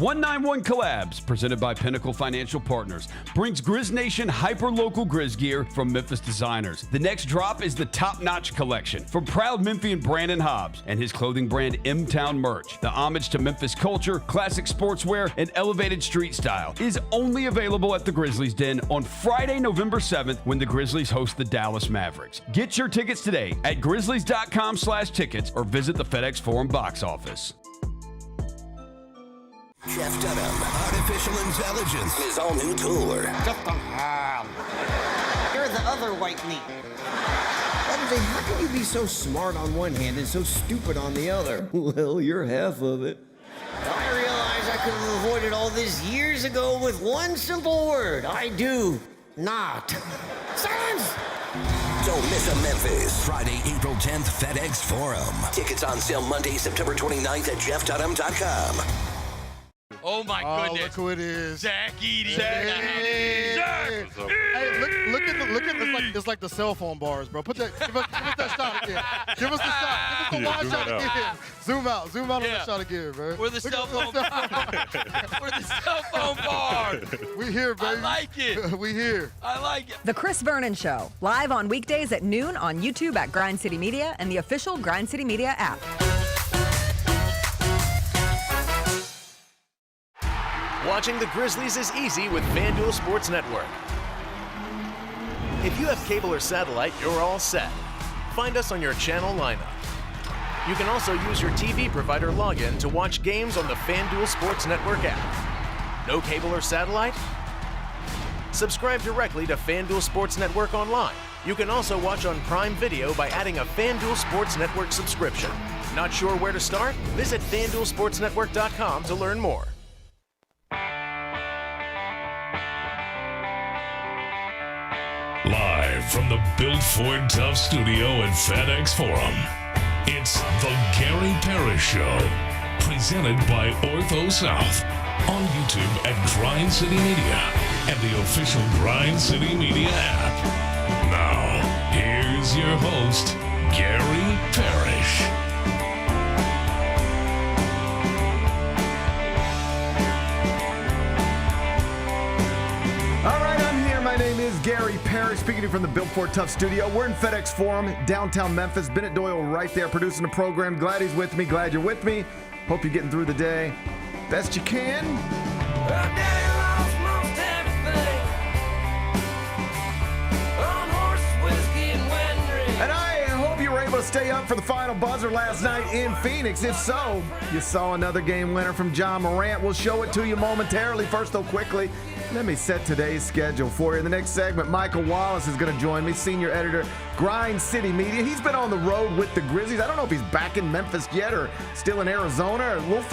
191 Collabs, presented by Pinnacle Financial Partners, brings Grizz Nation hyper-local Grizz gear from Memphis designers. The next drop is the top-notch collection from proud Memphian Brandon Hobbs and his clothing brand M-Town Merch. The homage to Memphis culture, classic sportswear, and elevated street style is only available at the Grizzlies Den on Friday, November 7th, when the Grizzlies host the Dallas Mavericks. Get your tickets today at grizzlies.com/tickets or visit the FedEx Forum box office. Jeff Dunham, Artificial Intelligence, his all-new tour. Jeff Dunham. You're the other white meat. How can you be so smart on one hand and so stupid on the other? Well, you're half of it. I realize I could have avoided all this years ago with one simple word. I do not. Silence! Don't miss a Memphis. Friday, April 10th, FedEx Forum. Tickets on sale Monday, September 29th at jeffdunham.com. Oh, my goodness. Look who it is. Zach Edey. Hey, look at it's like the cell phone bars, bro. Give us that shot again. Give us the shot. Give us the wide shot again. Zoom out on that shot again, bro. We're the cell phone bar. We're the cell phone bar. We here, baby. I like it. We here. I like it. The Chris Vernon Show, live on weekdays at noon on YouTube at Grind City Media and the official Grind City Media app. Watching the Grizzlies is easy with FanDuel Sports Network. If you have cable or satellite, you're all set. Find us on your channel lineup. You can also use your TV provider login to watch games on the FanDuel Sports Network app. No cable or satellite? Subscribe directly to FanDuel Sports Network online. You can also watch on Prime Video by adding a FanDuel Sports Network subscription. Not sure where to start? Visit FanDuelSportsNetwork.com to learn more. Live from the Built Ford Tough studio at FedEx Forum, it's the Gary Parrish Show, presented by Ortho South, on YouTube at Grind City Media and the official Grind City Media app. Now, here's your host, Gary Parrish. My name is Gary Parrish, speaking to you from the Built Ford Tough studio. We're in FedEx Forum, downtown Memphis. Bennett Doyle right there producing the program. Glad he's with me. Glad you're with me. Hope you're getting through the day best you can. And I hope you were able to stay up for the final buzzer last night in Phoenix. If so, you saw another game winner from Ja Morant. We'll show it to you momentarily. First, though, quickly, let me set today's schedule for you. In the next segment, Michael Wallace is going to join me, senior editor, Grind City Media. He's been on the road with the Grizzlies. I don't know if he's back in Memphis yet or still in Arizona. We'll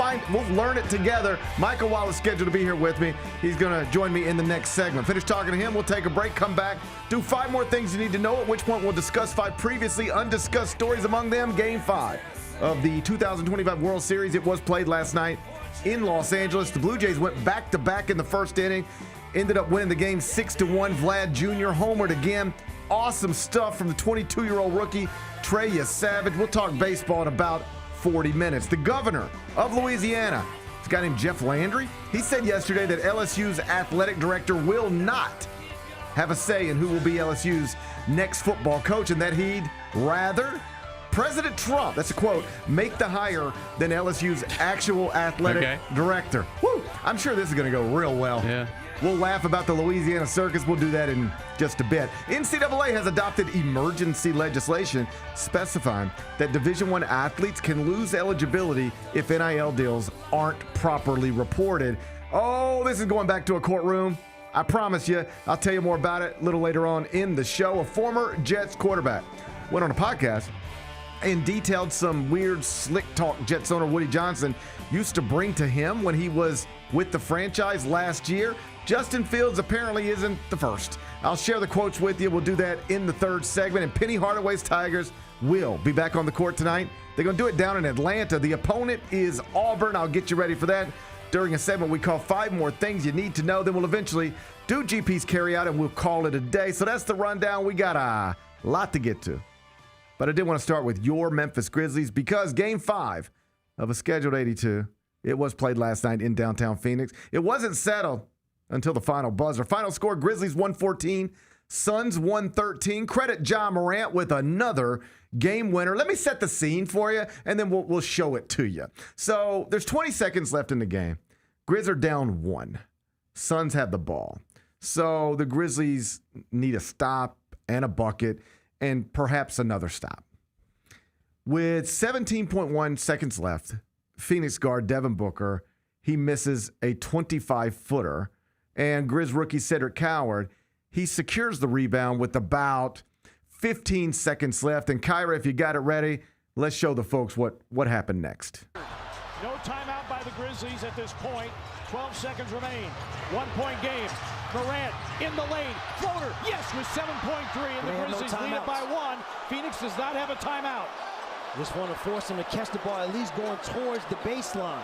learn it together. Michael Wallace scheduled to be here with me. He's going to join me in the next segment. Finish talking to him. We'll take a break, come back, do 5 more things you need to know, at which point we'll discuss 5 previously undiscussed stories, among them Game 5 of the 2025 World Series. It was played last night in Los Angeles. The Blue Jays went back-to-back in the first inning. Ended up winning the game 6-1. Vlad Jr. homered again. Awesome stuff from the 22-year-old rookie, Trey Savage. We'll talk baseball in about 40 minutes. The governor of Louisiana, this guy named Jeff Landry, he said yesterday that LSU's athletic director will not have a say in who will be LSU's next football coach, and that he'd rather President Trump, that's a quote, make the hire than LSU's actual athletic director. Woo! I'm sure this is going to go real well. Yeah. We'll laugh about the Louisiana circus. We'll do that in just a bit. NCAA has adopted emergency legislation specifying that Division I athletes can lose eligibility if NIL deals aren't properly reported. Oh, this is going back to a courtroom. I promise you. I'll tell you more about it a little later on in the show. A former Jets quarterback went on a podcast and detailed some weird slick talk Jets owner Woody Johnson used to bring to him when he was with the franchise last year. Justin Fields apparently isn't the first. I'll share the quotes with you. We'll do that in the third segment. And Penny Hardaway's Tigers will be back on the court tonight. They're going to do it down in Atlanta. The opponent is Auburn. I'll get you ready for that during a segment we call 5 More Things You Need to Know. Then we'll eventually do GP's carryout and we'll call it a day. So that's the rundown. We got a lot to get to. But I did want to start with your Memphis Grizzlies because Game 5 of a scheduled 82 It was played last night in downtown Phoenix. It wasn't settled until the final buzzer. Final score, Grizzlies 114, Suns 113. Credit Ja Morant with another game winner. Let me set the scene for you, and then we'll show it to you. So there's 20 seconds left in the game. Grizz are down 1. Suns have the ball. So the Grizzlies need a stop and a bucket and perhaps another stop. With 17.1 seconds left, Phoenix guard Devin Booker, he misses a 25-footer. And Grizz rookie Cedric Coward, he secures the rebound with about 15 seconds left. And Kyra, if you got it ready, let's show the folks what happened next. No timeout by the Grizzlies at this point. 12 seconds remain. 1-point game. Morant in the lane. Floater. Yes, with 7.3. And the Grizzlies lead it by 1. Phoenix does not have a timeout. Just want to force him to catch the ball, at least going towards the baseline.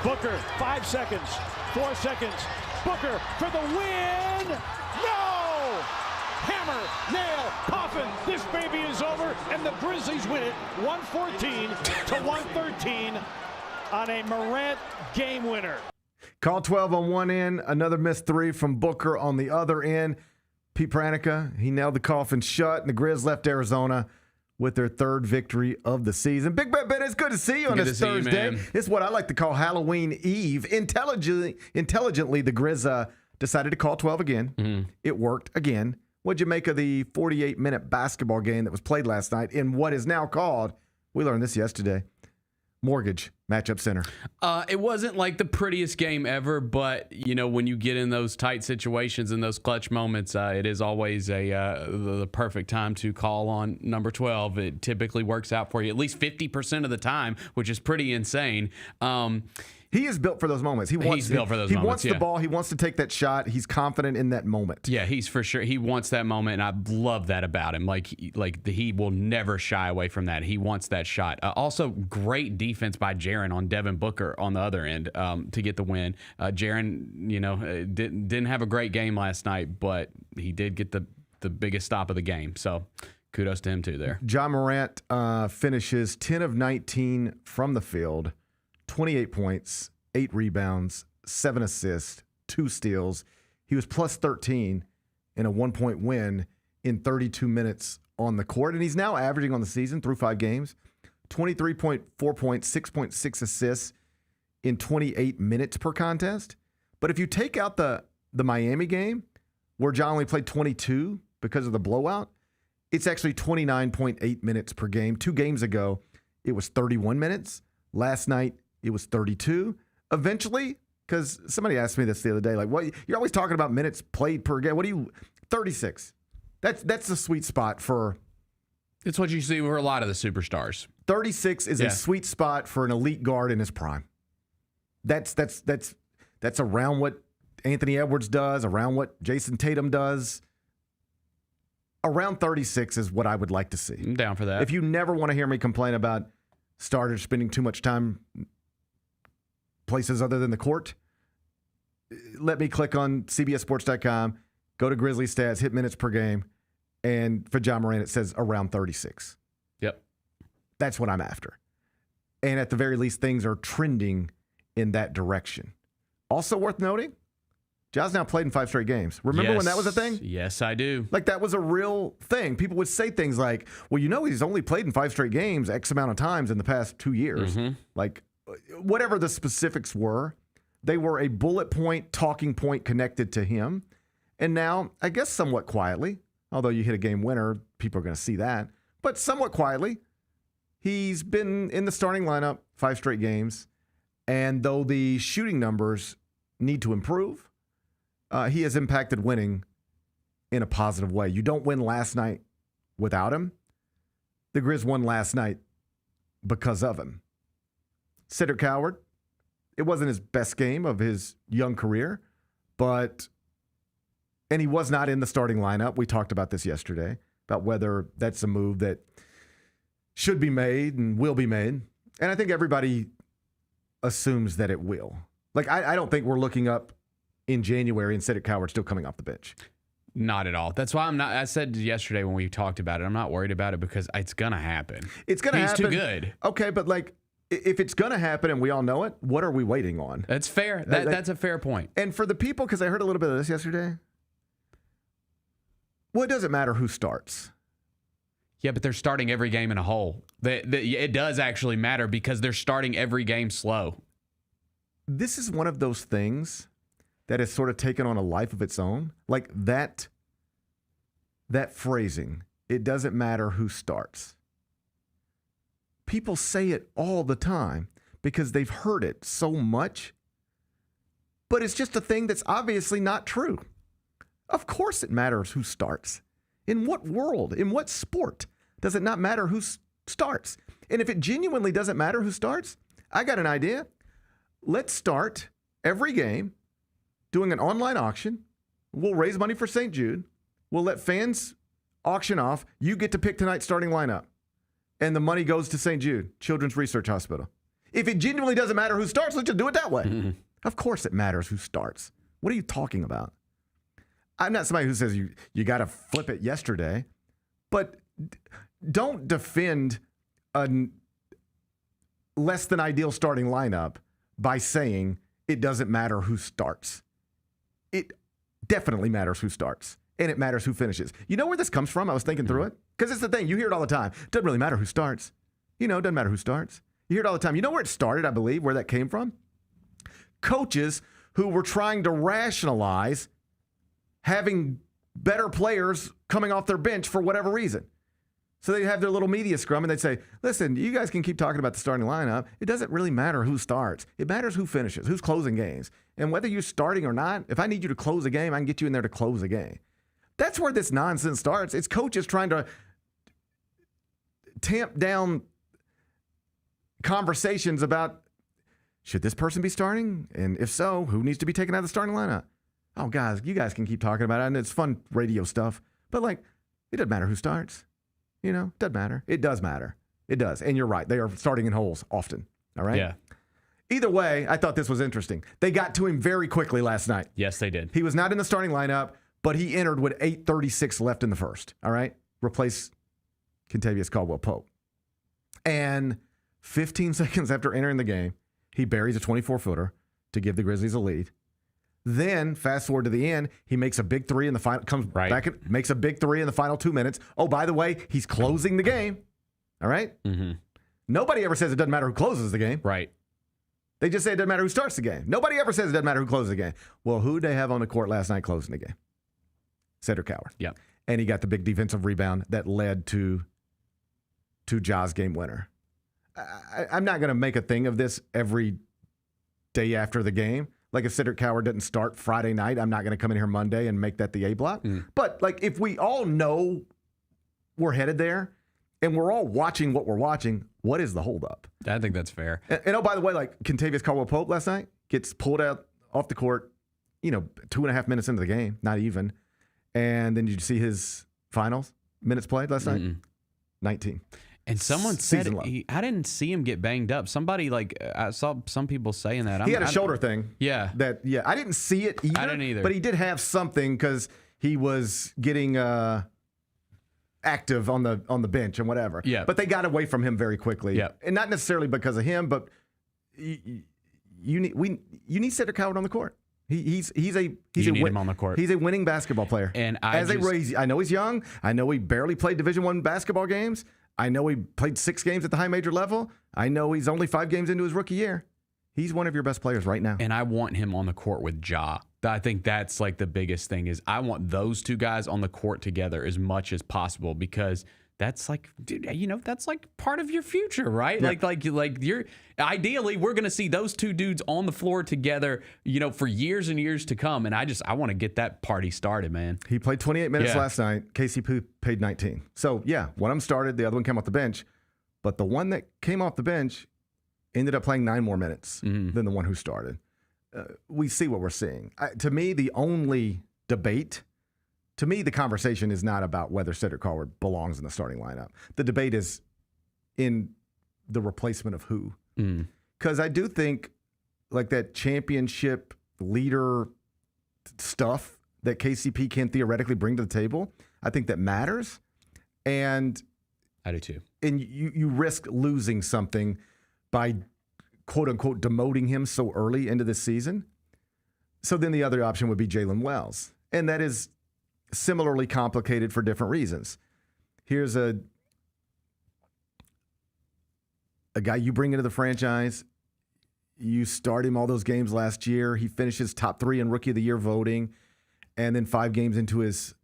Booker, 5 seconds. 4 seconds. Booker for the win. No! Hammer, nail, coffin. This baby is over, and the Grizzlies win it 114 to 113 on a Morant game winner. Call 12 on one end, another missed 3 from Booker on the other end. Pete Pranica, he nailed the coffin shut, and the Grizz left Arizona with their 3rd victory of the season. Big Ben, it's good to see you on this Thursday. It's what I like to call Halloween Eve. Intelligently, the Grizz decided to call 12 again. Mm-hmm. It worked again. What'd you make of the 48-minute basketball game that was played last night in what is now called, we learned this yesterday, Mortgage Matchup Center? It wasn't like the prettiest game ever, but when you get in those tight situations and those clutch moments, it is always the perfect time to call on number 12. It typically works out for you at least 50% of the time, which is pretty insane. He is built for those moments. He wants the ball. He wants to take that shot. He's confident in that moment. Yeah, he's for sure. He wants that moment, and I love that about him. He will never shy away from that. He wants that shot. Also, great defense by Jaren on Devin Booker on the other end to get the win. Jaren, didn't have a great game last night, but he did get the biggest stop of the game. So kudos to him too there. Ja Morant finishes 10 of 19 from the field. 28 points, 8 rebounds, 7 assists, 2 steals. He was plus 13 in a 1-point win in 32 minutes on the court. And he's now averaging on the season through 5 games, 23.4 points, 6.6 assists in 28 minutes per contest. But if you take out the Miami game, where John only played 22 because of the blowout, it's actually 29.8 minutes per game. 2 games ago, it was 31 minutes. Last night, it was 32. Eventually, because somebody asked me this the other day, like, what you're always talking about minutes played per game. 36. That's the sweet spot for. It's what you see for a lot of the superstars. 36 is a sweet spot for an elite guard in his prime. That's around what Anthony Edwards does, around what Jason Tatum does. Around 36 is what I would like to see. I'm down for that. If you never want to hear me complain about starters spending too much time places other than the court, let me click on CBSSports.com, go to Grizzly stats, hit minutes per game, and for Ja Morant, it says around 36. Yep. That's what I'm after. And at the very least, things are trending in that direction. Also worth noting, Ja's now played in 5 straight games. Remember when that was a thing? Yes, I do. Like, that was a real thing. People would say things like, well, he's only played in 5 straight games X amount of times in the past 2 years. Mm-hmm. Like, whatever the specifics were, they were a bullet point, talking point connected to him. And now, I guess somewhat quietly, although you hit a game winner, people are going to see that, but somewhat quietly, he's been in the starting lineup 5 straight games. And though the shooting numbers need to improve, he has impacted winning in a positive way. You don't win last night without him. The Grizz won last night because of him. Cedric Coward, it wasn't his best game of his young career, and he was not in the starting lineup. We talked about this yesterday, about whether that's a move that should be made and will be made. And I think everybody assumes that it will. Like, I don't think we're looking up in January and Cedric Coward still coming off the bench. Not at all. That's why I'm not. I said yesterday when we talked about it, I'm not worried about it because it's gonna happen. It's gonna happen. He's too good. Okay, but like, if it's gonna happen and we all know it, what are we waiting on? That's fair. That's a fair point. And for the people, because I heard a little bit of this yesterday. Well, it doesn't matter who starts. Yeah, but they're starting every game in a hole. It does actually matter because they're starting every game slow. This is one of those things that has sort of taken on a life of its own. Like that phrasing, it doesn't matter who starts. People say it all the time because they've heard it so much, but it's just a thing that's obviously not true. Of course it matters who starts. In what world, in what sport does it not matter who starts? And if it genuinely doesn't matter who starts, I got an idea. Let's start every game doing an online auction. We'll raise money for St. Jude. We'll let fans auction off. You get to pick tonight's starting lineup. And the money goes to St. Jude Children's Research Hospital. If it genuinely doesn't matter who starts, let's just do it that way. Mm-hmm. Of course it matters who starts. What are you talking about? I'm not somebody who says you got to flip it yesterday, but don't defend a less than ideal starting lineup by saying it doesn't matter who starts. It definitely matters who starts, and it matters who finishes. You know where this comes from? I was thinking through it. Because it's the thing. You hear it all the time. Doesn't really matter who starts. It doesn't matter who starts. You hear it all the time. You know where it started, I believe, where that came from? Coaches who were trying to rationalize having better players coming off their bench for whatever reason. So they have their little media scrum and they'd say, listen, you guys can keep talking about the starting lineup. It doesn't really matter who starts. It matters who finishes, who's closing games. And whether you're starting or not, if I need you to close a game, I can get you in there to close a game. That's where this nonsense starts. It's coaches trying to tamp down conversations about, should this person be starting? And if so, who needs to be taken out of the starting lineup? Oh, guys, you guys can keep talking about it, and it's fun radio stuff. But, it doesn't matter who starts. Doesn't matter. It does matter. It does. And you're right. They are starting in holes often. All right? Yeah. Either way, I thought this was interesting. They got to him very quickly last night. Yes, they did. He was not in the starting lineup, but he entered with 8:36 left in the first. All right? Replace Kentavious Caldwell-Pope. And 15 seconds after entering the game, he buries a 24-footer to give the Grizzlies a lead. Then, fast forward to the end, he makes a big three in the final, comes back and makes a big three in the final 2 minutes. Oh, by the way, he's closing the game. All right? Mm-hmm. Nobody ever says it doesn't matter who closes the game. Right. They just say it doesn't matter who starts the game. Nobody ever says it doesn't matter who closes the game. Well, who did they have on the court last night closing the game? Cedric Coward. Yep. And he got the big defensive rebound that led to Ja's game winner. I'm not going to make a thing of this every day after the game. Like if Cedric Coward doesn't start Friday night, I'm not going to come in here Monday and make that the A block. But if we all know we're headed there and we're all watching what we're watching, what is the holdup? I think that's fair. And oh, by the way, Kentavious Caldwell-Pope last night gets pulled out off the court, 2.5 minutes into the game, not even. And then you see his finals minutes played last night? 19. And someone said I didn't see him get banged up. Somebody I saw some people saying that. He had a shoulder thing. Yeah. I didn't see it either. I didn't either. But he did have something because he was getting active on the bench and whatever. Yeah. But they got away from him very quickly. Yeah. And not necessarily because of him, but you need Cedric Coward on the court. He's him on the court. He's a winning basketball player. And I know he's young. I know he barely played Division I basketball games. I know he played 6 games at the high major level. I know he's only 5 games into his rookie year. He's one of your best players right now. And I want him on the court with Ja. I think that's the biggest thing is I want those two guys on the court together as much as possible because that's that's part of your future, right? Yeah. You're ideally we're going to see those two dudes on the floor together, for years and years to come. And I want to get that party started, man. He played 28 minutes last night. KCP played 19. So yeah, one of them started, the other one came off the bench. But the one that came off the bench ended up playing 9 more minutes than the one who started. We see what we're seeing. To me, the only debate. To me, the conversation is not about whether Cedric Coward belongs in the starting lineup. The debate is in the replacement of who. Because I do think that championship leader stuff that KCP can theoretically bring to the table. I think that matters. And I do too. And you risk losing something by, quote unquote, demoting him so early into this season. So then the other option would be Jalen Wells. And that is similarly complicated for different reasons. Here's a guy you bring into the franchise. You start him all those games last year. He finishes top 3 in Rookie of the Year voting. And then 5 games into his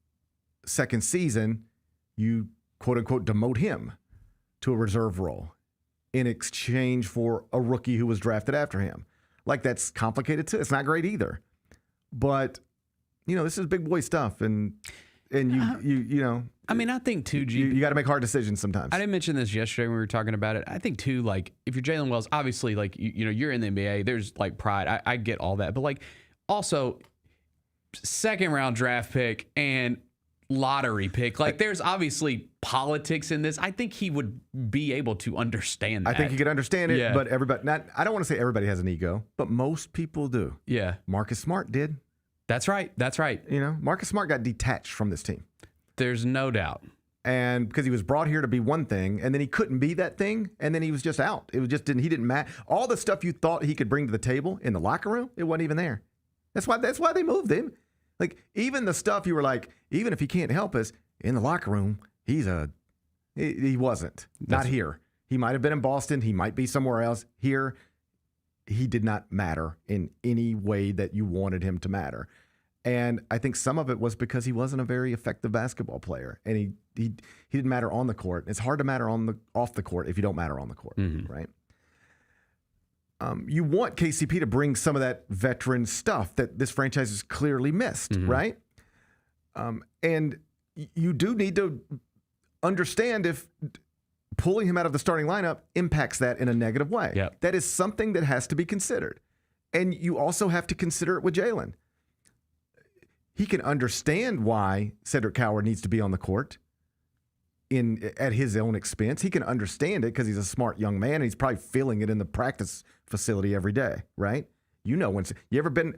second season, you, quote unquote, demote him to a reserve role in exchange for a rookie who was drafted after him. Like, that's complicated too. It's not great either. But, this is big boy stuff. And you know. I mean, I think too, you got to make hard decisions sometimes. I didn't mention this yesterday when we were talking about it. I think too, like, if you're Jalen Wells, obviously, like, you're in the NBA. There's like pride. I get all that, but like, also, second round draft pick and lottery pick. Like, there's obviously politics in this. I think he would be able to understand that. I think he could understand it, but everybody. I don't want to say everybody has an ego, but most people do. Yeah, Marcus Smart did. That's right. That's right. Marcus Smart got detached from this team. There's no doubt. And because he was brought here to be one thing, and then he couldn't be that thing, and then he was just out. He didn't match. All the stuff you thought he could bring to the table in the locker room, it wasn't even there. That's why they moved him. Like, even the stuff you were like, even if he can't help us in the locker room, he wasn't. Not here. He might have been in Boston. He might be somewhere else. Here, he did not matter in any way that you wanted him to matter. And I think some of it was because he wasn't a very effective basketball player, and he didn't matter on the court. It's hard to matter off the court if you don't matter on the court, right? You want KCP to bring some of that veteran stuff that this franchise has clearly missed, right? And you do need to understand if pulling him out of the starting lineup impacts that in a negative way. Yep. That is something that has to be considered. And you also have to consider it with Jalen. He can understand why Cedric Coward needs to be on the court at his own expense. He can understand it because he's a smart young man, and he's probably feeling it in the practice facility every day, right? When you ever been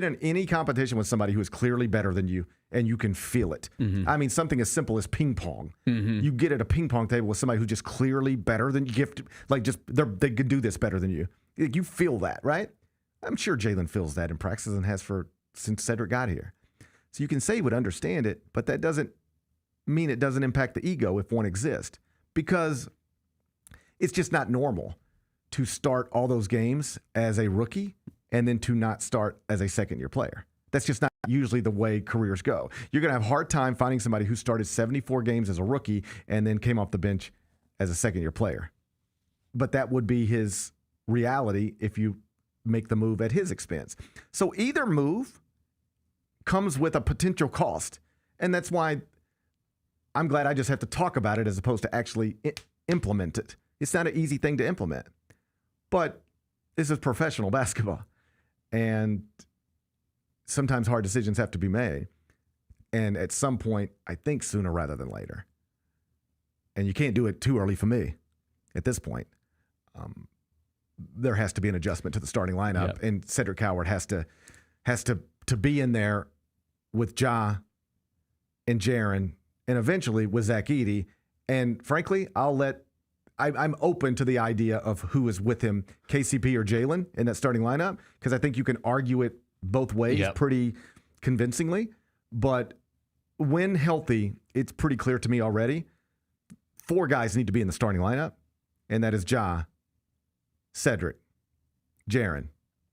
in any competition with somebody who is clearly better than you, and you can feel it. I mean, something as simple as ping pong. You get at a ping pong table with somebody who's just clearly better than you. They can do this better than you. You feel that, right? I'm sure Jalen feels that in practice and has since Cedric got here. So you can say he would understand it, but that doesn't mean it doesn't impact the ego if one exists, because it's just not normal to start all those games as a rookie and then to not start as a second-year player. That's just not usually the way careers go. You're going to have a hard time finding somebody who started 74 games as a rookie and then came off the bench as a second-year player. But that would be his reality if you make the move at his expense. So either move comes with a potential cost, and that's why I'm glad I just have to talk about it as opposed to actually implement it. It's not an easy thing to implement, but this is professional basketball, and sometimes hard decisions have to be made, and at some point, I think sooner rather than later. And you can't do it too early for me at this point. There has to be an adjustment to the starting lineup, and Cedric Coward has to be in there with Ja and Jaren, and eventually with Zach Edey. And frankly, I'm open to the idea of who is with him, KCP or Jalen, in that starting lineup, because I think you can argue it both ways pretty convincingly. But when healthy, it's pretty clear to me already, 4 guys need to be in the starting lineup, and that is Ja, Cedric, Jaren,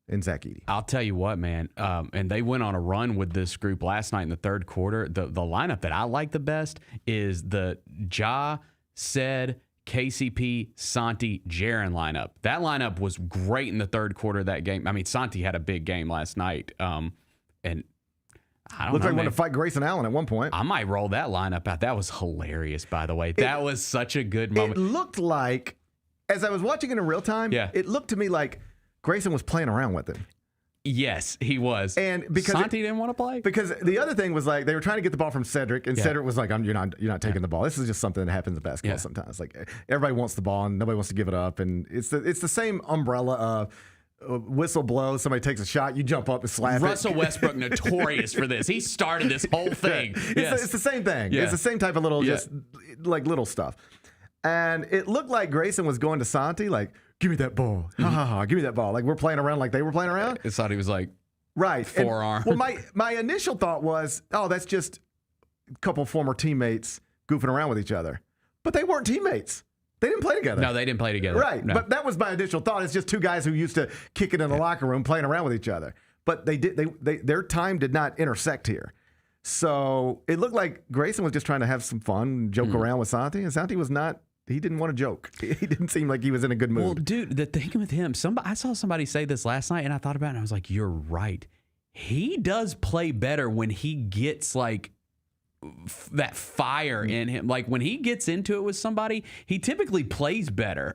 and Zach Edey. I'll tell you what, man. And they went on a run with this group last night in the third quarter. The lineup that I like the best is the Ja, Ced, KCP, Santi, Jaren lineup. That lineup was great in the third quarter of that game. I mean, Santi had a big game last night. And I don't know. Looked like he wanted to fight Grayson Allen at one point. I might roll that lineup out. That was hilarious, by the way. That was such a good moment. It looked like, as I was watching it in real time, it looked to me like Grayson was playing around with him. Yes, he was. And because Santi didn't want to play. Because the other thing was, like, they were trying to get the ball from Cedric, and Cedric was like, "You're not taking the ball." This is just something that happens in basketball sometimes. Like, everybody wants the ball and nobody wants to give it up, and it's the same umbrella of whistle blows, somebody takes a shot, you jump up and slap Russell it. Westbrook notorious for this. He started this whole thing. It's the same thing. Yeah. It's the same type of little, just like little stuff. And it looked like Grayson was going to Santi, like, give me that ball. Ha ha ha, give me that ball. Like we're playing around like they were playing around. Santi was like, right. Forearm. And, well, my initial thought was, oh, that's just a couple former teammates goofing around with each other. But they weren't teammates. They didn't play together. No, they didn't play together. Right. No. But that was my initial thought. It's just two guys who used to kick it in the locker room playing around with each other. But their time did not intersect here. So it looked like Grayson was just trying to have some fun, joke around with Santi. And Santi was not, he didn't want to joke. He didn't seem like he was in a good mood. Well, dude, the thing with him, I saw somebody say this last night and I thought about it and I was like, you're right. He does play better when he gets like that fire in him. Like when he gets into it with somebody, he typically plays better.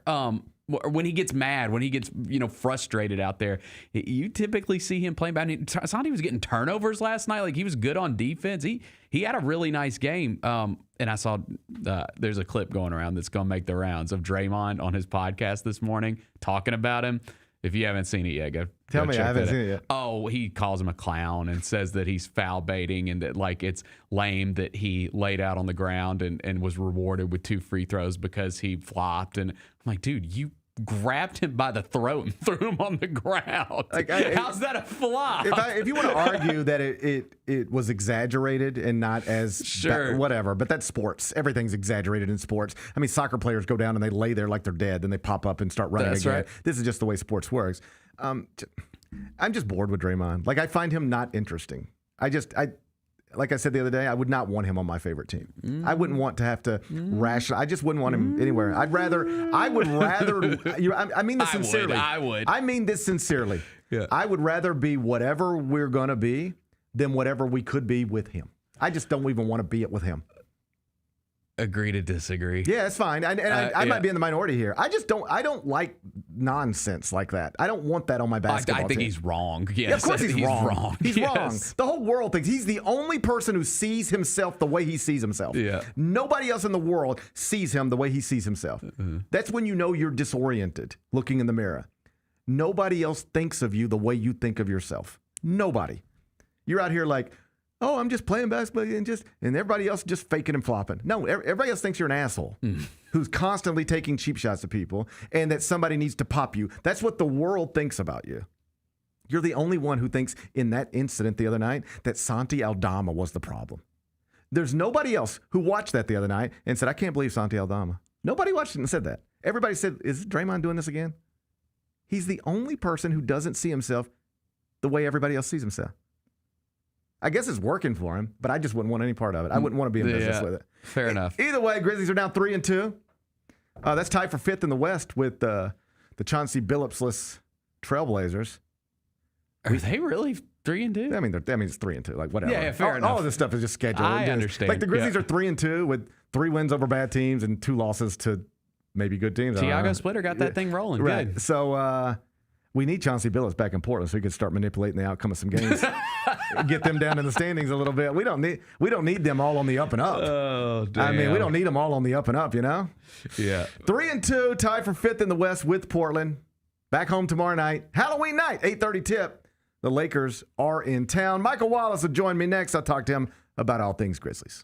When he gets mad, when he gets frustrated out there, you typically see him playing bad. Santi was getting turnovers last night. Like he was good on defense. He had a really nice game. And I saw there's a clip going around that's going to make the rounds of Draymond on his podcast this morning talking about him. If you haven't seen it yet, go Tell me, I haven't seen it yet. Oh, he calls him a clown and says that he's foul baiting and that like it's lame that he laid out on the ground and was rewarded with 2 free throws because he flopped. And I'm like, dude, you grabbed him by the throat and threw him on the ground. Like, how's that a flop? If you want to argue that it was exaggerated and not as whatever, but that's sports. Everything's exaggerated in sports. I mean, soccer players go down and they lay there like they're dead, then they pop up and start running That's again. right. This is just the way sports works. I'm just bored with Draymond. Like I find him not interesting. Like I said the other day, I would not want him on my favorite team. I wouldn't want to have to rationalize. I just wouldn't want him anywhere. I would rather. I mean this sincerely. I would. I mean this sincerely. Yeah. I would rather be whatever we're gonna be than whatever we could be with him. I just don't even want to be it with him. Agree to disagree. Yeah, it's fine. I might be in the minority here. I don't like nonsense like that. I don't want that on my basketball I think team. he's wrong. Yes. Yeah, of course he's wrong. He's Yes. wrong. The whole world thinks he's the only person who sees himself the way he sees himself. Yeah. Nobody else in the world sees him the way he sees himself. That's when you know you're disoriented looking in the mirror. Nobody else thinks of you the way you think of yourself. Nobody. You're out here like, oh, I'm just playing basketball and everybody else just faking and flopping. No, everybody else thinks you're an asshole who's constantly taking cheap shots at people and that somebody needs to pop you. That's what the world thinks about you. You're the only one who thinks in that incident the other night that Santi Aldama was the problem. There's nobody else who watched that the other night and said, I can't believe Santi Aldama. Nobody watched it and said that. Everybody said, is Draymond doing this again? He's the only person who doesn't see himself the way everybody else sees himself. I guess it's working for him, but I just wouldn't want any part of it. I wouldn't want to be in business with it. Fair enough. Either way, Grizzlies are now 3-2. That's tied for 5th in the West with the Chauncey Billups-less Trailblazers. Are they really 3-2? I mean, it's 3-2. Like whatever. Yeah, fair enough. All of this stuff is just scheduled. I understand. Like the Grizzlies are 3-2 with 3 wins over bad teams and 2 losses to maybe good teams. Tiago Splitter got that thing rolling. Right. Good. So we need Chauncey Billups back in Portland so he could start manipulating the outcome of some games. Get them down in the standings a little bit. We don't need them all on the up and up. Oh, damn. I mean, we don't need them all on the up and up, you know? Yeah. 3-2, tied for 5th in the West with Portland. Back home tomorrow night. Halloween night, 8:30 tip. The Lakers are in town. Michael Wallace will join me next. I'll talk to him about all things Grizzlies.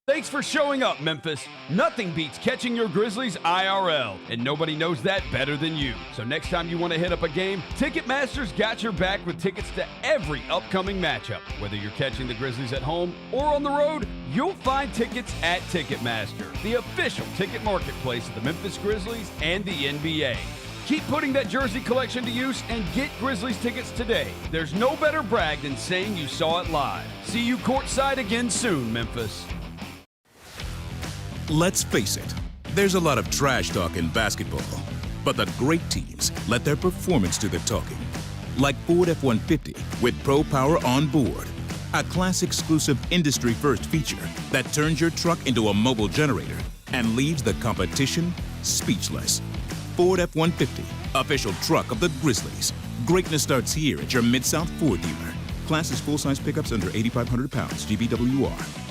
Thanks for showing up, Memphis. Nothing beats catching your Grizzlies IRL, and nobody knows that better than you. So next time you want to hit up a game, Ticketmaster's got your back with tickets to every upcoming matchup. Whether you're catching the Grizzlies at home or on the road, you'll find tickets at Ticketmaster, the official ticket marketplace of the Memphis Grizzlies and the NBA. Keep putting that jersey collection to use and get Grizzlies tickets today. There's no better brag than saying you saw it live. See you courtside again soon, Memphis. Let's face it, there's a lot of trash talk in basketball, but the great teams let their performance do the talking. Like Ford F-150 with Pro Power on board, a class-exclusive industry-first feature that turns your truck into a mobile generator and leaves the competition speechless. Ford F-150, official truck of the Grizzlies. Greatness starts here at your Mid-South Ford dealer. Class is full-size pickups under 8,500 pounds, GBWR.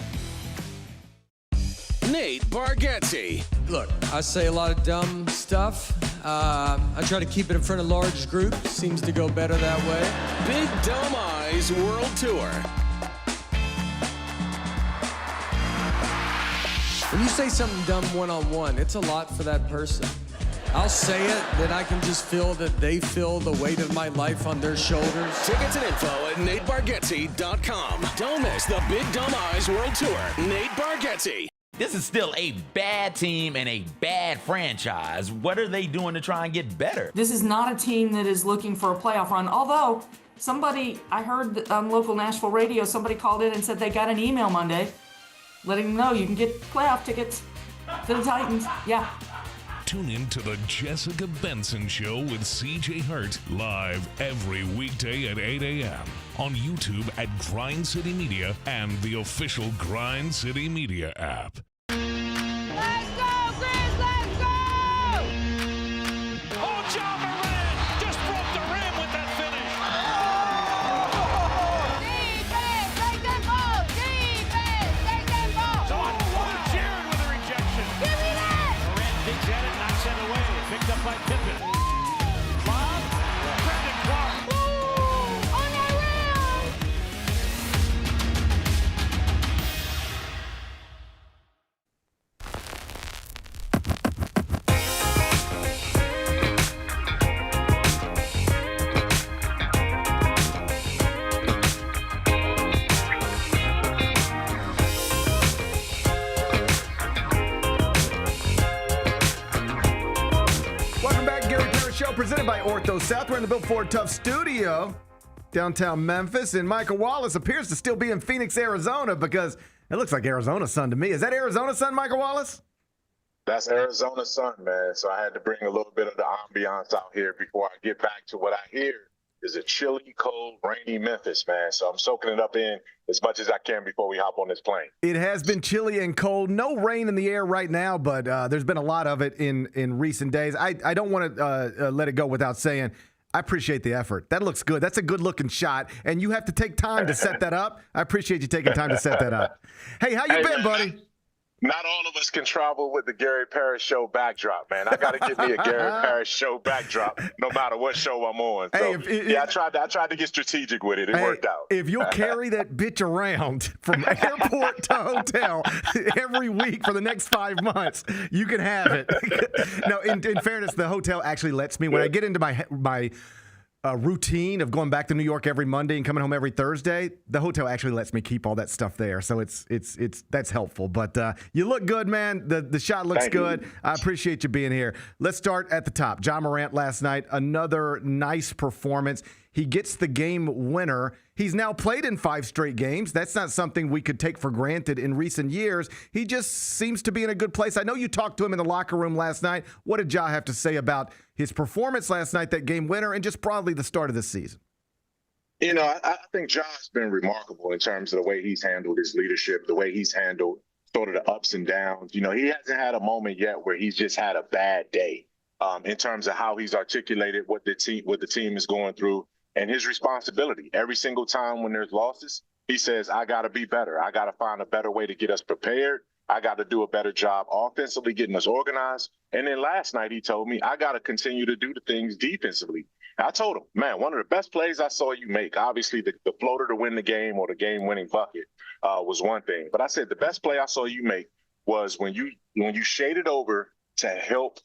Nate Bargatze. Look, I say a lot of dumb stuff. I try to keep it in front of large groups. Seems to go better that way. Big Dumb Eyes World Tour. When you say something dumb one-on-one, it's a lot for that person. I'll say it, then I can just feel that they feel the weight of my life on their shoulders. Tickets and info at NateBargatze.com. Don't miss the Big Dumb Eyes World Tour. Nate Bargatze. This is still a bad team and a bad franchise. What are they doing to try and get better? This is not a team that is looking for a playoff run, although somebody, I heard on local Nashville radio, somebody called in and said they got an email Monday letting them know you can get playoff tickets to the Titans. Yeah. Tune in to the Jessica Benson Show with CJ Hurt live every weekday at 8 a.m. on YouTube at Grind City Media and the official Grind City Media app. Let's go, Grizz! Let's go! Oh, Ja Morant just broke the rim with that finish. Defense, take them ball! Defense, take them ball! Jared with a rejection. Give me that! Morant digs at it, knocks it away. Picked up by Pippen. Lob, Brandon Clark. On that rim! Welcome back, Gary Parrish Show, presented by Ortho South. We're in the Built Ford Tough studio, downtown Memphis, and Michael Wallace appears to still be in Phoenix, Arizona, because it looks like Arizona sun to me. Is that Arizona sun, Michael Wallace? That's Arizona sun, man. So I had to bring a little bit of the ambiance out here before I get back to what I hear is a chilly, cold, rainy Memphis, man. So I'm soaking it up in as much as I can before we hop on this plane. It has been chilly and cold. No rain in the air right now, but there's been a lot of it in recent days. I don't want to let it go without saying I appreciate the effort. That looks good. That's a good-looking shot, and you have to take time to set that up. I appreciate you taking time to set that up. Hey, how you been, buddy? Not all of us can travel with the Gary Parrish Show backdrop, man. I got to give me a Gary Parrish Show backdrop no matter what show I'm on. So, I tried to get strategic with it. It worked out. If you'll carry that bitch around from airport to hotel every week for the next 5 months, you can have it. No, in fairness, the hotel actually lets me. When I get into my routine of going back to New York every Monday and coming home every Thursday, the hotel actually lets me keep all that stuff there. So it's that's helpful. But you look good, man. The shot looks good. I appreciate you being here. Let's start at the top. Ja Morant last night, another nice performance. He gets the game winner. He's now played in 5 straight games. That's not something we could take for granted in recent years. He just seems to be in a good place. I know you talked to him in the locker room last night. What did Ja have to say about his performance last night, that game winner, and just broadly the start of the season? You know, I think Ja's been remarkable in terms of the way he's handled his leadership, the way he's handled sort of the ups and downs. You know, he hasn't had a moment yet where he's just had a bad day in terms of how he's articulated what the team is going through. And his responsibility every single time when there's losses, he says, I got to be better. I got to find a better way to get us prepared. I got to do a better job offensively, getting us organized. And then last night he told me, I got to continue to do the things defensively. I told him, man, one of the best plays I saw you make, obviously the floater to win the game or the game-winning bucket was one thing. But I said the best play I saw you make was when you shaded over to help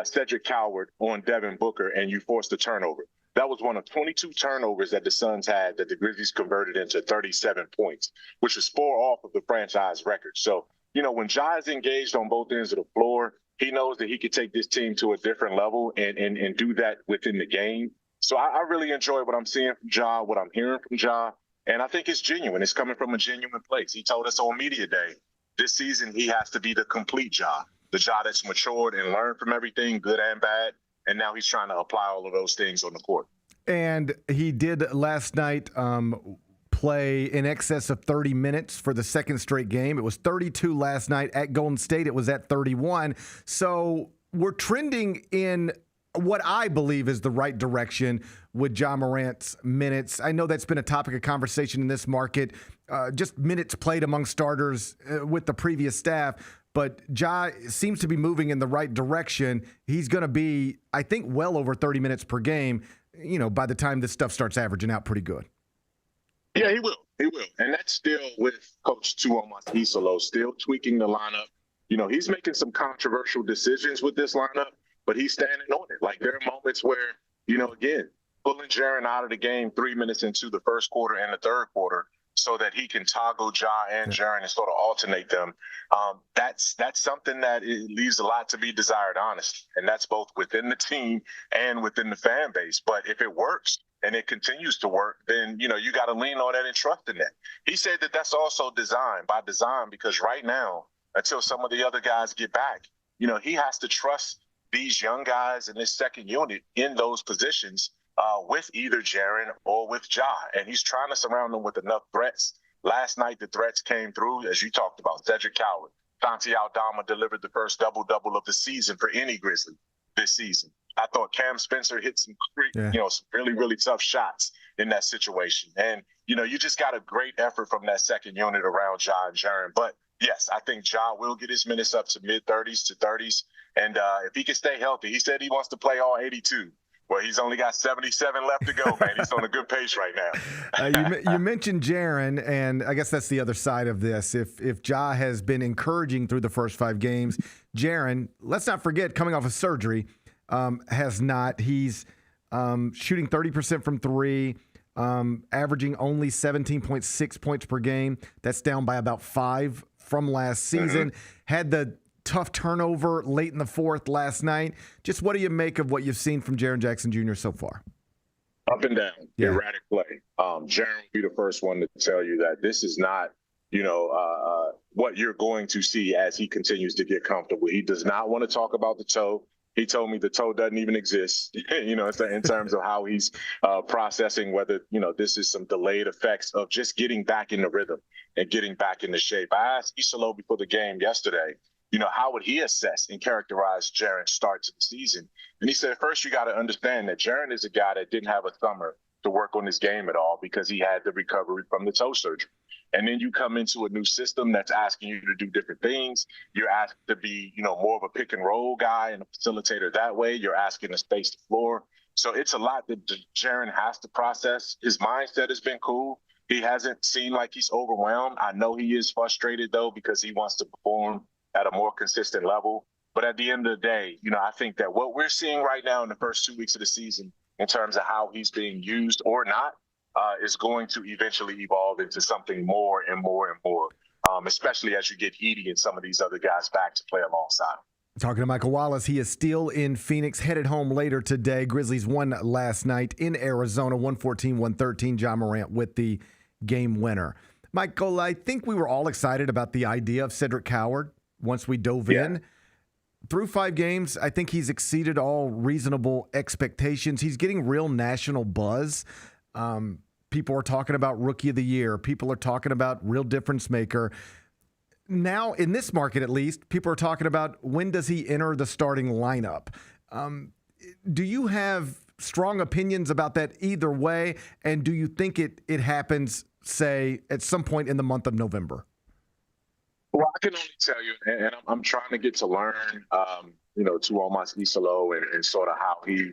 Cedric Coward on Devin Booker and you forced the turnover. That was one of 22 turnovers that the Suns had that the Grizzlies converted into 37 points, which was 4 off of the franchise record. So, you know, when Ja is engaged on both ends of the floor, he knows that he could take this team to a different level and do that within the game. So I really enjoy what I'm seeing from Ja, what I'm hearing from Ja, and I think it's genuine. It's coming from a genuine place. He told us on Media Day, this season he has to be the complete Ja, the Ja that's matured and learned from everything, good and bad. And now he's trying to apply all of those things on the court. And he did last night play in excess of 30 minutes for the second straight game. It was 32 last night at Golden State. It was at 31. So we're trending in what I believe is the right direction with Ja Morant's minutes. I know that's been a topic of conversation in this market, just minutes played among starters with the previous staff. but Ja seems to be moving in the right direction. He's going to be, I think, well over 30 minutes per game, by the time this stuff starts averaging out pretty good. Yeah, he will. He will. And that's still with Coach Tuomas Isolo, still tweaking the lineup. He's making some controversial decisions with this lineup, but he's standing on it. Like, there are moments where, again, pulling Jaren out of the game 3 minutes into the first quarter and the third quarter so that he can toggle Ja and Jaren and sort of alternate them. That's something that it leaves a lot to be desired, honestly. And that's both within the team and within the fan base. But if it works and it continues to work, then, you got to lean on that and trust in that. He said that that's also by design, because right now, until some of the other guys get back, he has to trust these young guys in this second unit in those positions with either Jaren or with Ja. And he's trying to surround them with enough threats. Last night, the threats came through, as you talked about. Cedric Coward, Santi Aldama delivered the first double-double of the season for any Grizzly this season. I thought Cam Spencer hit some really, really tough shots in that situation. And, you just got a great effort from that second unit around Ja and Jaren. But, yes, I think Ja will get his minutes up to mid-30s to 30s. And if he can stay healthy, he said he wants to play all 82. Well, he's only got 77 left to go, man. He's on a good pace right now. You mentioned Jaren, and I guess that's the other side of this. If Ja has been encouraging through the first 5 games, Jaren, let's not forget, coming off of surgery, has not. He's shooting 30% from 3, averaging only 17.6 points per game. That's down by about 5 from last season. Had the tough turnover late in the fourth last night. Just what do you make of what you've seen from Jaren Jackson Jr. so far? Up and down, erratic play. Jaren will be the first one to tell you that this is not, what you're going to see as he continues to get comfortable. He does not want to talk about the toe. He told me the toe doesn't even exist, in terms of how he's processing whether, this is some delayed effects of just getting back in the rhythm and getting back into shape. I asked Isolo before the game yesterday, how would he assess and characterize Jaren's start to the season? And he said, first, you got to understand that Jaren is a guy that didn't have a summer to work on his game at all because he had the recovery from the toe surgery. And then you come into a new system that's asking you to do different things. You're asked to be, more of a pick and roll guy and a facilitator that way. You're asking to space the floor. So it's a lot that Jaren has to process. His mindset has been cool. He hasn't seemed like he's overwhelmed. I know he is frustrated, though, because he wants to perform at a more consistent level. But at the end of the day, I think that what we're seeing right now in the first 2 weeks of the season in terms of how he's being used or not is going to eventually evolve into something more and more and more, especially as you get Edey and some of these other guys back to play alongside. Talking to Michael Wallace, he is still in Phoenix, headed home later today. Grizzlies won last night in Arizona, 114-113. Ja Morant with the game winner. Michael, I think we were all excited about the idea of Cedric Coward once we dove in. Through 5 games, I think he's exceeded all reasonable expectations. He's getting real national buzz. People are talking about Rookie of the Year. People are talking about real difference maker. Now, in this market at least, people are talking about when does he enter the starting lineup. Do you have strong opinions about that either way? And do you think it happens, say, at some point in the month of November? Well, I can only tell you, and I'm trying to get to learn, Tuomas Isolo and sort of how he,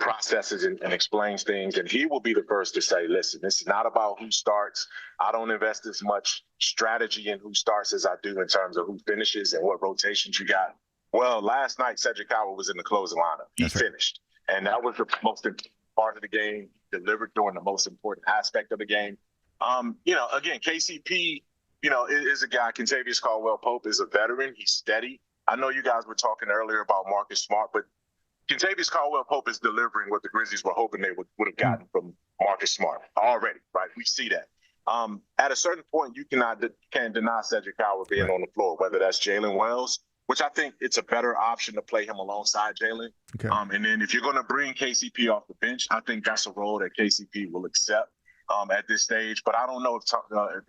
processes and explains things. And he will be the first to say, listen, this is not about who starts. I don't invest as much strategy in who starts as I do in terms of who finishes and what rotations you got. Well, last night, Cedric Coward was in the closing lineup. He finished. And that was the most important part of the game. He delivered during the most important aspect of the game. Again, KCP, is a guy. Kentavious Caldwell-Pope is a veteran. He's steady. I know you guys were talking earlier about Marcus Smart, but Kentavious Caldwell-Pope is delivering what the Grizzlies were hoping they would have gotten from Marcus Smart already, right? We see that. At a certain point, you can't deny Cedric Coward being on the floor, whether that's Jalen Wells, which I think it's a better option to play him alongside Jalen. Okay. And then if you're going to bring KCP off the bench, I think that's a role that KCP will accept at this stage. But I don't know if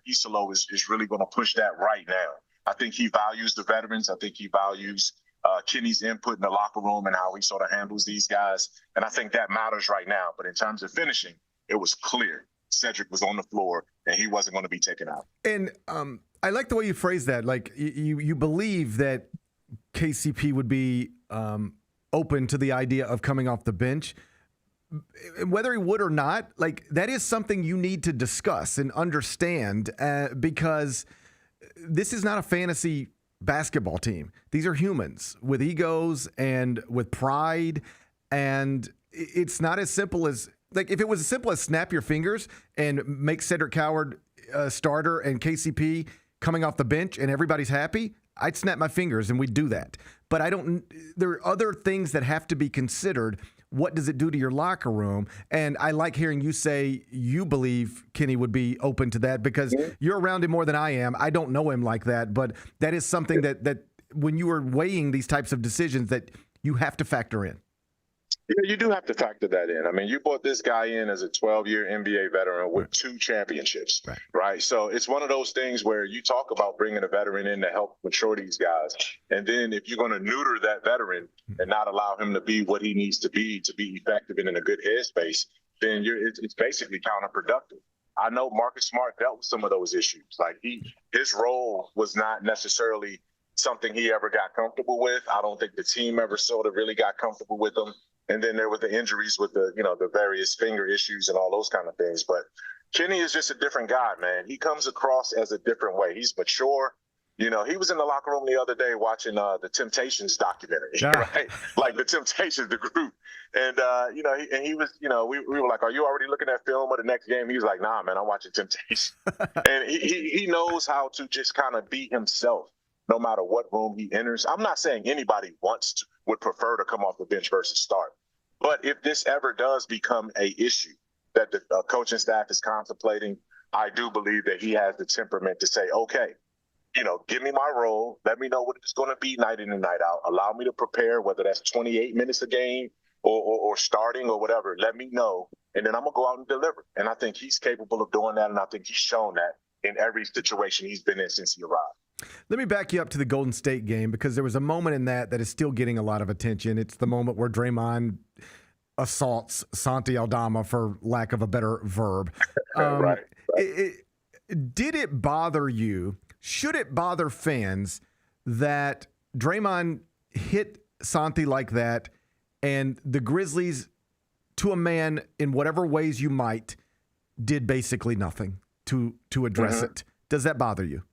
Isolo is really going to push that right now. I think he values the veterans. I think he values Kenny's input in the locker room and how he sort of handles these guys. And I think that matters right now. But in terms of finishing, it was clear Cedric was on the floor and he wasn't going to be taken out. And I like the way you phrase that. Like you believe that KCP would be open to the idea of coming off the bench. Whether he would or not, like that is something you need to discuss and understand because this is not a fantasy basketball team. These are humans with egos and with pride, and it's not as simple as like if it was as simple as snap your fingers and make Cedric Coward a starter and KCP coming off the bench and everybody's happy, I'd snap my fingers and we'd do that. But there are other things that have to be considered. What does it do to your locker room? And I like hearing you say you believe Kenny would be open to that because you're around him more than I am. I don't know him like that, but that is something that when you are weighing these types of decisions that you have to factor in. Yeah, you do have to factor that in. I mean, you brought this guy in as a 12-year NBA veteran with 2 championships, right? So it's one of those things where you talk about bringing a veteran in to help mature these guys. And then if you're going to neuter that veteran and not allow him to be what he needs to be effective and in a good headspace, then it's basically counterproductive. I know Marcus Smart dealt with some of those issues. Like his role was not necessarily something he ever got comfortable with. I don't think the team ever sort of really got comfortable with him. And then there were the injuries with the various finger issues and all those kind of things. But Kenny is just a different guy, man. He comes across as a different way. He's mature. He was in the locker room the other day watching the Temptations documentary, right? Like the Temptations, the group. And, he was, we were like, are you already looking at film of the next game? He was like, nah, man, I'm watching Temptations. And he knows how to just kind of be himself no matter what room he enters. I'm not saying anybody would prefer to come off the bench versus start. But if this ever does become a issue that the coaching staff is contemplating, I do believe that he has the temperament to say, okay, give me my role. Let me know what it's going to be night in and night out. Allow me to prepare, whether that's 28 minutes a game or starting or whatever. Let me know. And then I'm going to go out and deliver. And I think he's capable of doing that. And I think he's shown that in every situation he's been in since he arrived. Let me back you up to the Golden State game because there was a moment in that is still getting a lot of attention. It's the moment where Draymond assaults Santi Aldama, for lack of a better verb. Right. Did it bother you? Should it bother fans that Draymond hit Santi like that and the Grizzlies, to a man, in whatever ways you might, did basically nothing to address it? Does that bother you?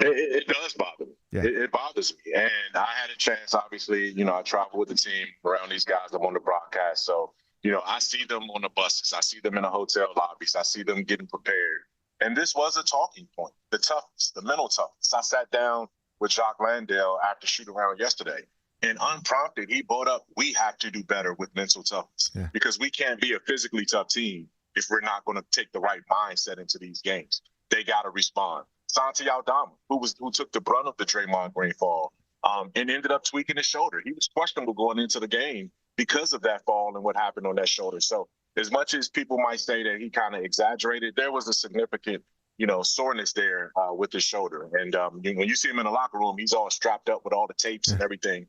It does bother me. Yeah. It bothers me. And I had a chance, obviously, I travel with the team around these guys. I'm on the broadcast. So, I see them on the buses. I see them in the hotel lobbies. I see them getting prepared. And this was a talking point, the toughness, the mental toughness. I sat down with Jacques Landale after shoot-around yesterday. And unprompted, he brought up, we have to do better with mental toughness because we can't be a physically tough team if we're not going to take the right mindset into these games. They got to respond. Santi Aldama, who took the brunt of the Draymond Green fall and ended up tweaking his shoulder. He was questionable going into the game because of that fall and what happened on that shoulder. So as much as people might say that he kind of exaggerated, there was a significant, soreness there with his shoulder. And when you see him in the locker room, he's all strapped up with all the tapes and everything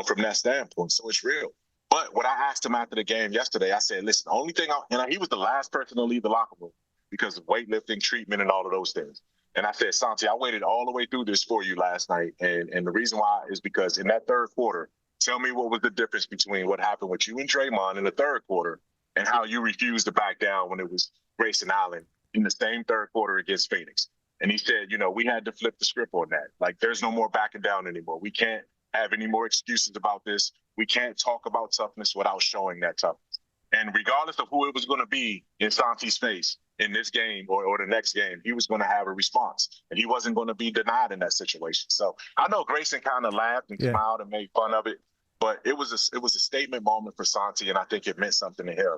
from that standpoint. So it's real. But what I asked him after the game yesterday, I said, listen, only thing he was the last person to leave the locker room because of weightlifting, treatment, and all of those things. And I said, Santi, I waited all the way through this for you last night. And the reason why is because in that third quarter, tell me what was the difference between what happened with you and Draymond in the third quarter and how you refused to back down when it was Grayson Allen in the same third quarter against Phoenix. And he said, we had to flip the script on that. Like, there's no more backing down anymore. We can't have any more excuses about this. We can't talk about toughness without showing that toughness. And regardless of who it was going to be in Santi's face in this game or the next game, he was going to have a response. And he wasn't going to be denied in that situation. So I know Grayson kind of laughed and smiled and made fun of it. But it was a statement moment for Santi, and I think it meant something to him.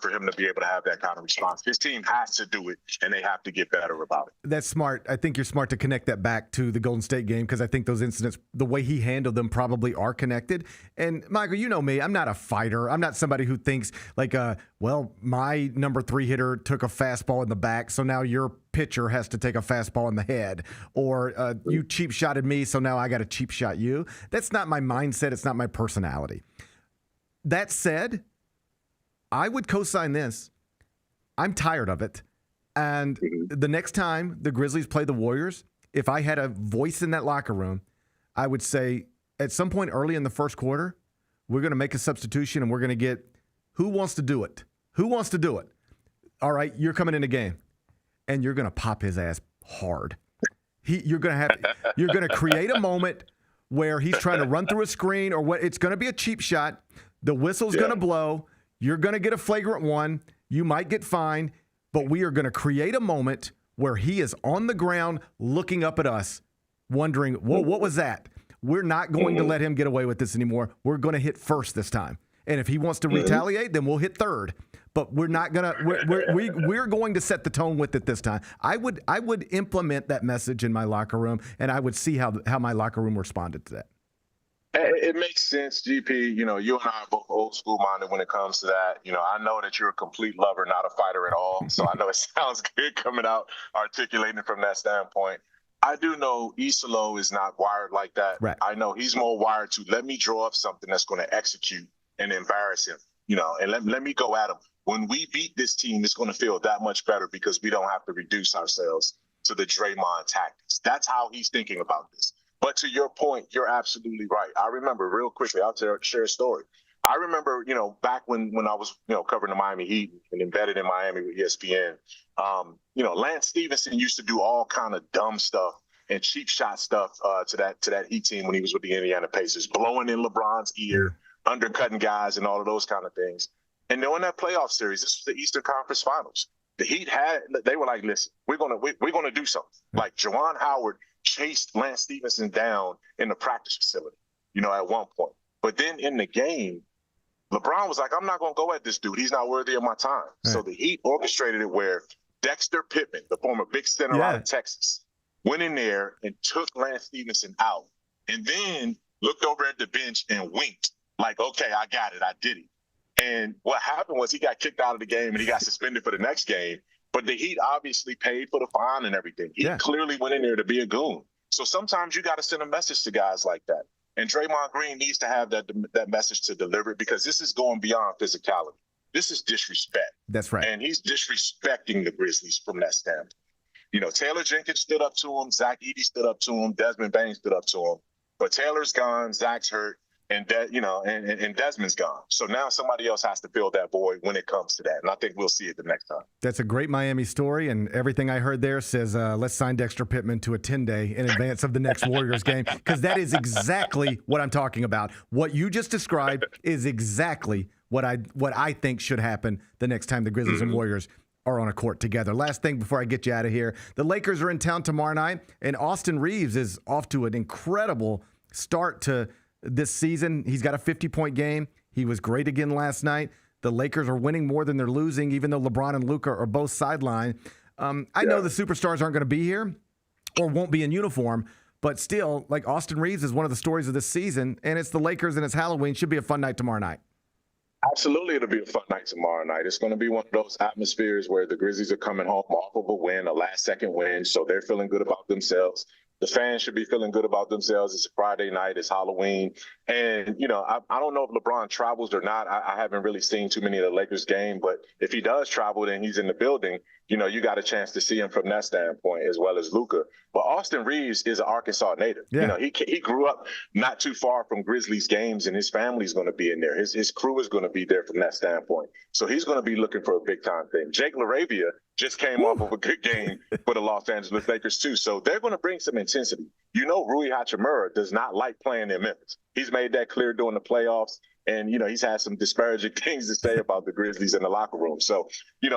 For him to be able to have that kind of response. His team has to do it, and they have to get better about it. That's smart. I think you're smart to connect that back to the Golden State game because I think those incidents, the way he handled them, probably are connected. And, Michael, you know me. I'm not a fighter. I'm not somebody who thinks, like, my number 3 hitter took a fastball in the back, so now your pitcher has to take a fastball in the head. Or you cheap shotted me, so now I got to cheap shot you. That's not my mindset. It's not my personality. That said, I would co-sign this. I'm tired of it. And the next time the Grizzlies play the Warriors, if I had a voice in that locker room, I would say at some point early in the first quarter, we're going to make a substitution and we're going to get who wants to do it? Who wants to do it? All right, you're coming in the game and you're going to pop his ass hard. You're going to create a moment where he's trying to run through a screen or what. It's going to be a cheap shot. The whistle's going to blow. You're going to get a flagrant one. You might get fined, but we are going to create a moment where he is on the ground looking up at us, wondering, whoa, what was that? We're not going to let him get away with this anymore. We're going to hit first this time. And if he wants to retaliate, then we'll hit third. But we're not going to. We're going to set the tone with it this time. I would implement that message in my locker room, and I would see how my locker room responded to that. It makes sense, GP. You and I are both old school minded when it comes to that. I know that you're a complete lover, not a fighter at all. So I know it sounds good coming out, articulating from that standpoint. I do know Isolo is not wired like that. Right. I know he's more wired to let me draw up something that's going to execute and embarrass him, and let me go at him. When we beat this team, it's going to feel that much better because we don't have to reduce ourselves to the Draymond tactics. That's how he's thinking about this. But to your point, you're absolutely right. I remember real quickly, I'll share a story. I remember, back when I was, covering the Miami Heat and embedded in Miami with ESPN, Lance Stevenson used to do all kind of dumb stuff and cheap shot stuff to that Heat team when he was with the Indiana Pacers, blowing in LeBron's ear, undercutting guys and all of those kind of things. And knowing that playoff series, this was the Eastern Conference Finals. The Heat they were like, listen, we're gonna do something. Like Juwan Howard chased Lance Stevenson down in the practice facility, at one point. But then in the game, LeBron was like, I'm not gonna go at this dude. He's not worthy of my time. Right. So the Heat orchestrated it where Dexter Pittman, the former big center out of Texas, went in there and took Lance Stevenson out, and then looked over at the bench and winked, like, okay, I got it, I did it. And what happened was he got kicked out of the game and he got suspended for the next game. But the Heat obviously paid for the fine and everything. He clearly went in there to be a goon. So sometimes you got to send a message to guys like that. And Draymond Green needs to have that message to deliver it because this is going beyond physicality. This is disrespect. That's right. And he's disrespecting the Grizzlies from that standpoint. Taylor Jenkins stood up to him. Zach Edey stood up to him. Desmond Bain stood up to him. But Taylor's gone. Zach's hurt. And Desmond's gone. So now somebody else has to fill that void when it comes to that. And I think we'll see it the next time. That's a great Miami story. And everything I heard there says, let's sign Dexter Pittman to a 10-day in advance of the next Warriors game. Because that is exactly what I'm talking about. What you just described is exactly what I think should happen the next time the Grizzlies and Warriors are on a court together. Last thing before I get you out of here. The Lakers are in town tomorrow night. And Austin Reeves is off to an incredible start to this season. He's got a 50-point game. He was great again last night. The Lakers are winning more than they're losing, even though LeBron and Luka are both sidelined. I know the superstars aren't going to be here or won't be in uniform, but still, like Austin Reeves is one of the stories of this season, and it's the Lakers and it's Halloween. Should be a fun night tomorrow night. Absolutely, it'll be a fun night tomorrow night. It's going to be one of those atmospheres where the Grizzlies are coming home off of a win, a last-second win, so they're feeling good about themselves. The fans should be feeling good about themselves. It's a Friday night. It's Halloween. And, I don't know if LeBron travels or not. I haven't really seen too many of the Lakers game. But if he does travel, then he's in the building. You got a chance to see him from that standpoint as well as Luka. But Austin Reeves is an Arkansas native. Yeah. He grew up not too far from Grizzlies games, and his family's going to be in there. His crew is going to be there from that standpoint. So he's going to be looking for a big-time thing. Jake LaRavia just came off of a good game for the Los Angeles Lakers, too. So they're going to bring some intensity. Rui Hachimura does not like playing in Memphis. He's made that clear during the playoffs. And, he's had some disparaging things to say about the Grizzlies in the locker room. So,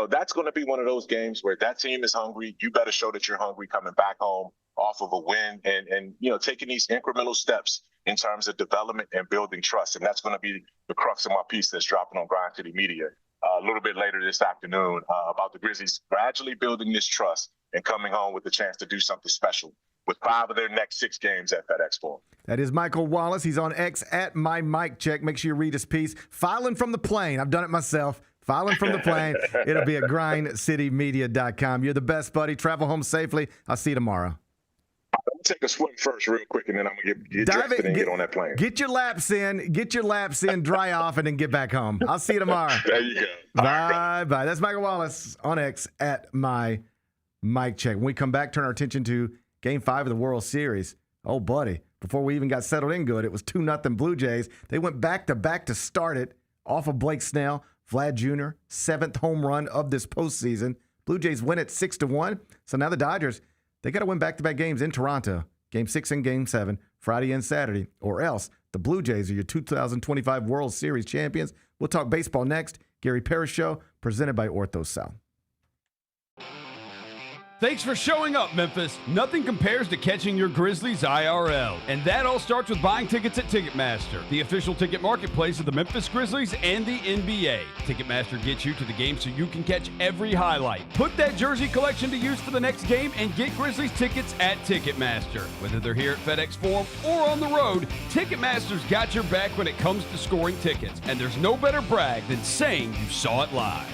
that's going to be one of those games where that team is hungry. You better show that you're hungry coming back home off of a win and taking these incremental steps in terms of development and building trust. And that's going to be the crux of my piece that's dropping on Grind City Media a little bit later this afternoon about the Grizzlies gradually building this trust and coming home with the chance to do something special with 5 of their next 6 games at FedEx Forum. That is Michael Wallace. He's on X at MyMicCheck. Make sure you read his piece. Filing from the plane. I've done it myself. Filing from the plane. It'll be at grindcitymedia.com. You're the best, buddy. Travel home safely. I'll see you tomorrow. take a swim first real quick, and then I'm going to get dressed and get on that plane. Get your laps in, dry off, and then get back home. I'll see you tomorrow. There you go. Bye. That's Michael Wallace on X at my mic check. When we come back, turn our attention to Game 5 of the World Series. Oh, buddy, before we even got settled in good, it was 2-0 Blue Jays. They went back-to-back to start it off of Blake Snell. Vlad Jr., 7th home run of this postseason. Blue Jays win it 6-1. So now the Dodgers, they got to win back-to-back games in Toronto. Game 6 and Game 7, Friday and Saturday, or else the Blue Jays are your 2025 World Series champions. We'll talk baseball next. Gary Parrish Show, presented by Ortho South. Thanks for showing up, Memphis. Nothing compares to catching your Grizzlies IRL. And that all starts with buying tickets at Ticketmaster, the official ticket marketplace of the Memphis Grizzlies and the NBA. Ticketmaster gets you to the game so you can catch every highlight. Put that jersey collection to use for the next game and get Grizzlies tickets at Ticketmaster. Whether they're here at FedEx Forum or on the road, Ticketmaster's got your back when it comes to scoring tickets. And there's no better brag than saying you saw it live.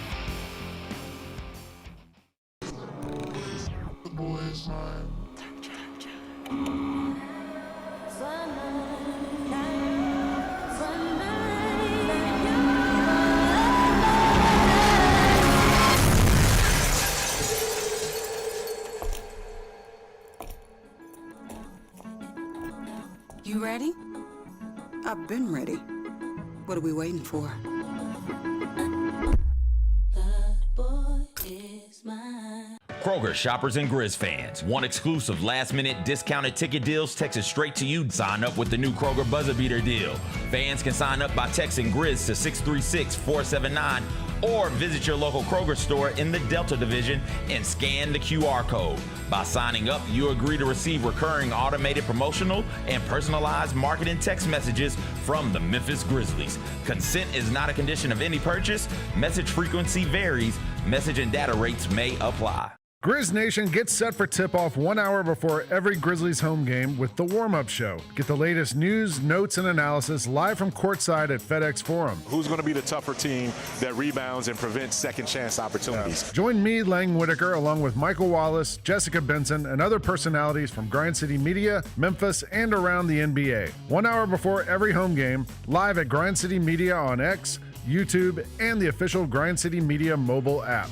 You ready? I've been ready. What are we waiting for? Kroger shoppers and Grizz fans. Want exclusive last-minute discounted ticket deals texted straight to you? Sign up with the new Kroger Buzzer Beater deal. Fans can sign up by texting Grizz to 636-479 or visit your local Kroger store in the Delta Division and scan the QR code. By signing up, you agree to receive recurring automated promotional and personalized marketing text messages from the Memphis Grizzlies. Consent is not a condition of any purchase. Message frequency varies. Message and data rates may apply. Grizz Nation gets set for tip-off 1 hour before every Grizzlies home game with the warm-up show. Get the latest news, notes, and analysis live from courtside at FedEx Forum. Who's going to be the tougher team that rebounds and prevents second-chance opportunities? Join me, Lang Whitaker, along with Michael Wallace, Jessica Benson, and other personalities from Grind City Media, Memphis, and around the NBA. 1 hour before every home game, live at Grind City Media on X, YouTube, and the official Grind City Media mobile app.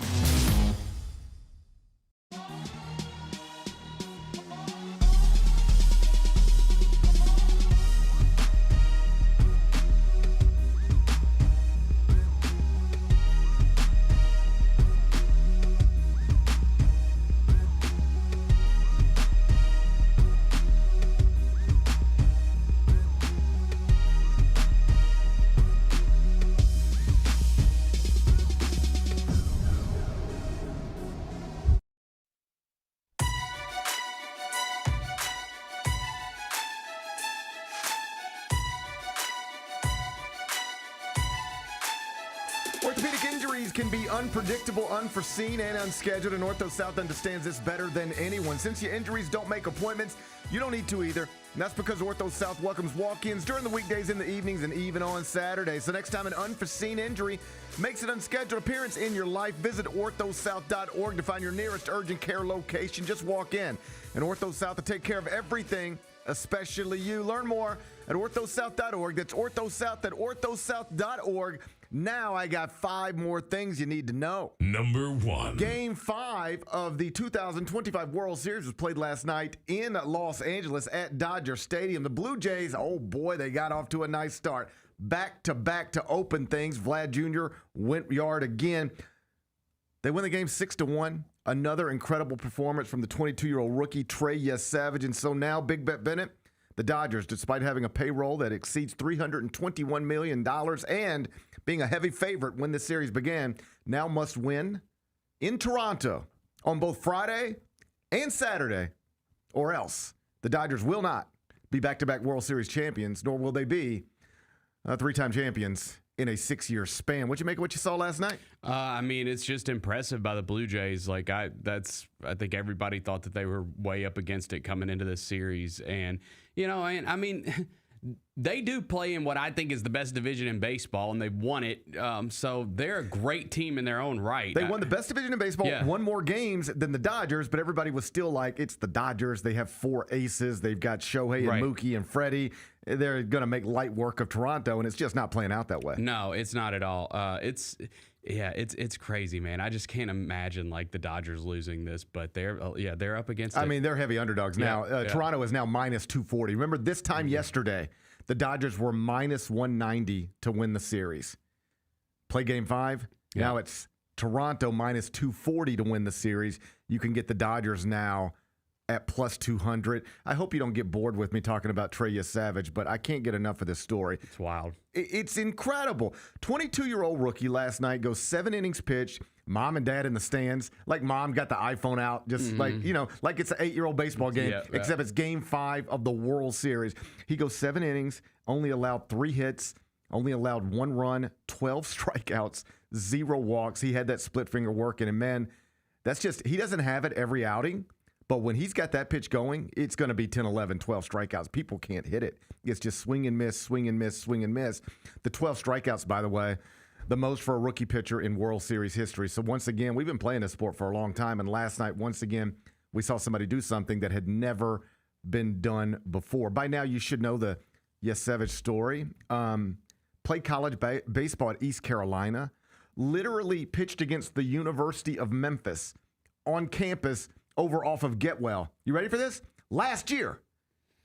Orthopedic injuries can be unpredictable, unforeseen, and unscheduled, and Ortho South understands this better than anyone. Since your injuries don't make appointments, you don't need to either. And that's because Ortho South welcomes walk-ins during the weekdays, in the evenings, and even on Saturdays. So next time an unforeseen injury makes an unscheduled appearance in your life, visit orthosouth.org to find your nearest urgent care location. Just walk in, and Ortho South will take care of everything, especially you. Learn more at orthosouth.org. That's orthosouth at orthosouth.org. Now I got 5 more things you need to know. Number 1. Game 5 of the 2025 World Series was played last night in Los Angeles at Dodger Stadium. The Blue Jays, oh boy, they got off to a nice start. Back-to-back to open things. Vlad Jr. went yard again. They win the game 6-1. Another incredible performance from the 22-year-old rookie, Trey Savage. And so now, Big Bet Bennett, the Dodgers, despite having a payroll that exceeds $321 million and being a heavy favorite when this series began, now must win in Toronto on both Friday and Saturday, or else the Dodgers will not be back-to-back World Series champions, nor will they be 3-time champions in a 6-year span. What'd you make of what you saw last night? I mean, it's just impressive by the Blue Jays. Like I think everybody thought that they were way up against it coming into this series, and I mean, they do play in what I think is the best division in baseball, and they've won it. So they're a great team in their own right. They won the best division in baseball, won more games than the Dodgers, but everybody was still like, it's the Dodgers. They have 4 aces. They've got Shohei and Mookie and Freddie. They're going to make light work of Toronto, and it's just not playing out that way. No, it's not at all. It's crazy, man. I just can't imagine like the Dodgers losing this, but they're up against it. I mean, they're heavy underdogs now. Toronto is now minus 240. Remember this time yesterday, the Dodgers were minus 190 to win the series. Play game 5. Now it's Toronto minus 240 to win the series. You can get the Dodgers now at plus 200. I hope you don't get bored with me talking about Trey Savage, but I can't get enough of this story. It's wild. It's incredible. 22-year-old rookie last night goes 7 innings pitched. Mom and dad in the stands. Like mom got the iPhone out, just like it's an 8-year-old baseball game, except it's game 5 of the World Series. He goes 7 innings, only allowed 3 hits, only allowed 1 run, 12 strikeouts, 0 walks. He had that split finger working, and man, that's just, he doesn't have it every outing. But when he's got that pitch going, it's going to be 10, 11, 12 strikeouts. People can't hit it. It's just swing and miss, swing and miss, swing and miss. The 12 strikeouts, by the way, the most for a rookie pitcher in World Series history. So once again, we've been playing this sport for a long time. And last night, once again, we saw somebody do something that had never been done before. By now, you should know the Savage story. Played college baseball at East Carolina. Literally pitched against the University of Memphis on campus over off of Getwell. You ready for this? Last year,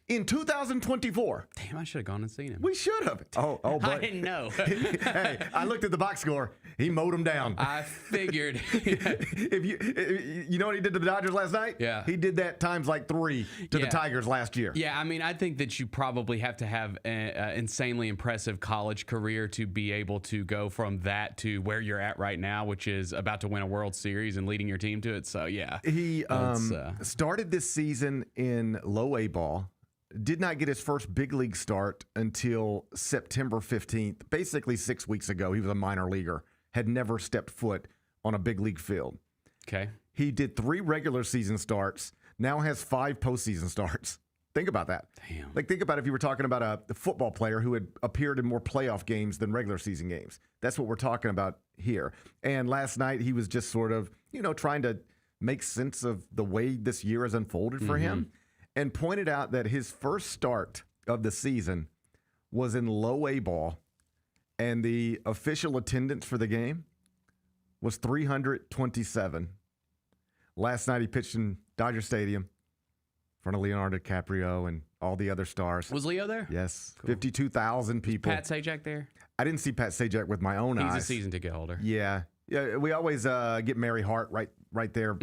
in 2024. Damn, I should have gone and seen him. We should have. Oh, but I didn't know. Hey, I looked at the box score. He mowed him down. I figured. If you know what he did to the Dodgers last night? Yeah. He did that times like 3 to the Tigers last year. Yeah, I mean, I think that you probably have to have an insanely impressive college career to be able to go from that to where you're at right now, which is about to win a World Series and leading your team to it. So, yeah. He started this season in low A ball. Did not get his first big league start until September 15th. Basically 6 weeks ago, he was a minor leaguer. Had never stepped foot on a big league field. Okay. He did 3 regular season starts, now has 5 postseason starts. Think about that. Damn. Like, think about if you were talking about a football player who had appeared in more playoff games than regular season games. That's what we're talking about here. And last night, he was just sort of, trying to make sense of the way this year has unfolded for him. And pointed out that his first start of the season was in low A ball, and the official attendance for the game was 327. Last night he pitched in Dodger Stadium in front of Leonardo DiCaprio and all the other stars. Was Leo there? Yes. Cool. 52,000 people. Pat Sajak there? I didn't see Pat Sajak with my own eyes. He's a season ticket holder. Yeah. Yeah, we always get Mary Hart right there,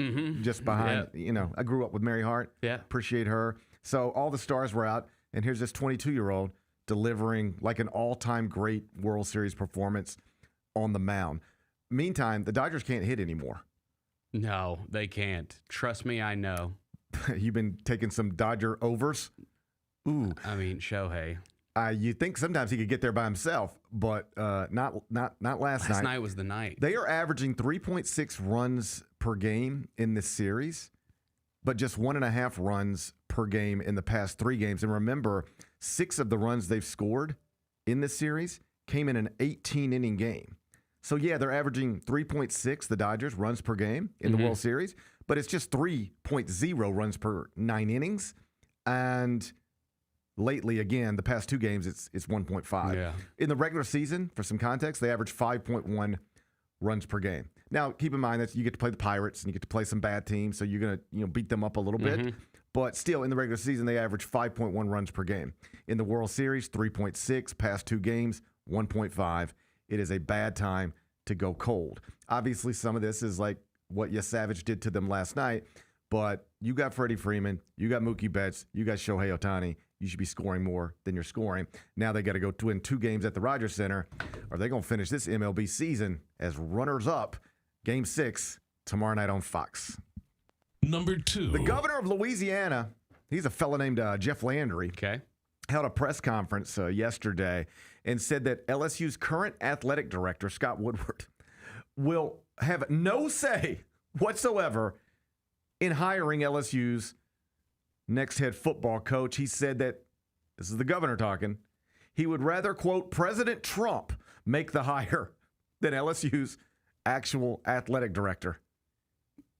just behind. Yeah. I grew up with Mary Hart. Yeah, appreciate her. So all the stars were out, and here's this 22-year-old delivering like an all-time great World Series performance on the mound. Meantime, the Dodgers can't hit anymore. No, they can't. Trust me, I know. You've been taking some Dodger overs. Ooh, I mean, Shohei. You think sometimes he could get there by himself, but not last night. Last night was the night. They are averaging 3.6 runs per game in this series, but just 1.5 runs per game in the past 3 games. And remember, 6 of the runs they've scored in this series came in an 18-inning game. So, yeah, they're averaging 3.6, the Dodgers, runs per game in the World Series, but it's just 3.0 runs per 9 innings. And lately, again, the past 2 games, it's 1.5. Yeah. In the regular season, for some context, they average 5.1 runs per game. Now, keep in mind that you get to play the Pirates and you get to play some bad teams, so you're going to beat them up a little bit. But still, in the regular season, they average 5.1 runs per game. In the World Series, 3.6. Past 2 games, 1.5. It is a bad time to go cold. Obviously, some of this is like what Savage did to them last night, but you got Freddie Freeman, you got Mookie Betts, you got Shohei Ohtani. You should be scoring more than you're scoring. Now they got to go to win 2 games at the Rogers Center. Are they going to finish this MLB season as runners-up? Game 6 tomorrow night on Fox. Number 2. The governor of Louisiana, he's a fella named Jeff Landry. Okay. Held a press conference yesterday and said that LSU's current athletic director, Scott Woodward, will have no say whatsoever in hiring LSU's next head football coach. He said that, this is the governor talking, he would rather, quote, President Trump make the hire than LSU's actual athletic director.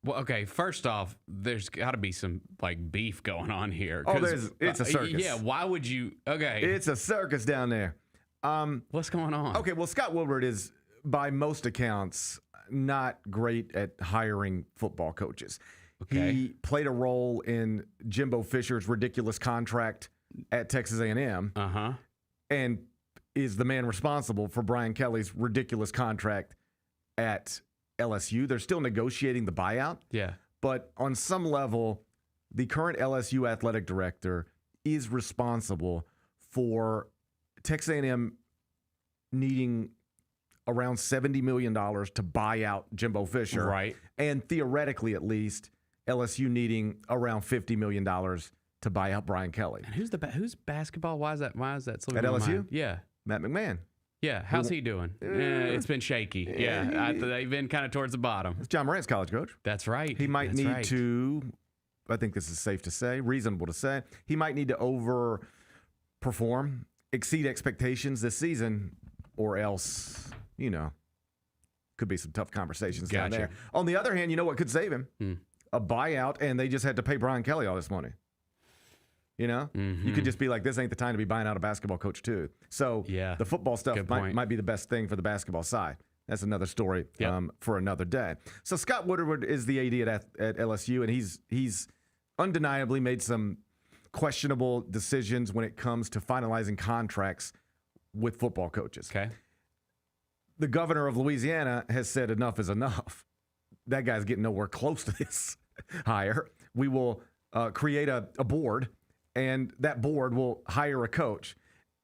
Well, okay, first off, there's got to be some like beef going on here. Oh, it's a circus. Yeah, why would you? Okay. It's a circus down there. What's going on? Okay, well, Scott Woodward is, by most accounts, not great at hiring football coaches. Okay. He played a role in Jimbo Fisher's ridiculous contract at Texas A&M. Uh-huh. And is the man responsible for Brian Kelly's ridiculous contract at LSU. They're still negotiating the buyout. Yeah. But on some level, the current LSU athletic director is responsible for Texas A&M needing around $70 million to buy out Jimbo Fisher. Right. And theoretically, at least, LSU needing around $50 million to buy out Brian Kelly. And who's basketball? Why is that slipping At my LSU? mind? Yeah. Matt McMahon. Yeah. How's he doing? It's been shaky. Yeah. They've been kind of towards the bottom. It's Ja Morant's college coach. That's right. He might need to, I think this is safe to say, reasonable to say, he might need to overperform, exceed expectations this season, or else, could be some tough conversations down there. On the other hand, you know what could save him? A buyout, and they just had to pay Brian Kelly all this money. You could just be like, this ain't the time to be buying out a basketball coach, too. So the football stuff might be the best thing for the basketball side. That's another story for another day. So Scott Woodward is the AD at LSU, and he's undeniably made some questionable decisions when it comes to finalizing contracts with football coaches. Okay. The governor of Louisiana has said enough is enough. That guy's getting nowhere close to this hire. We will create a board, and that board will hire a coach.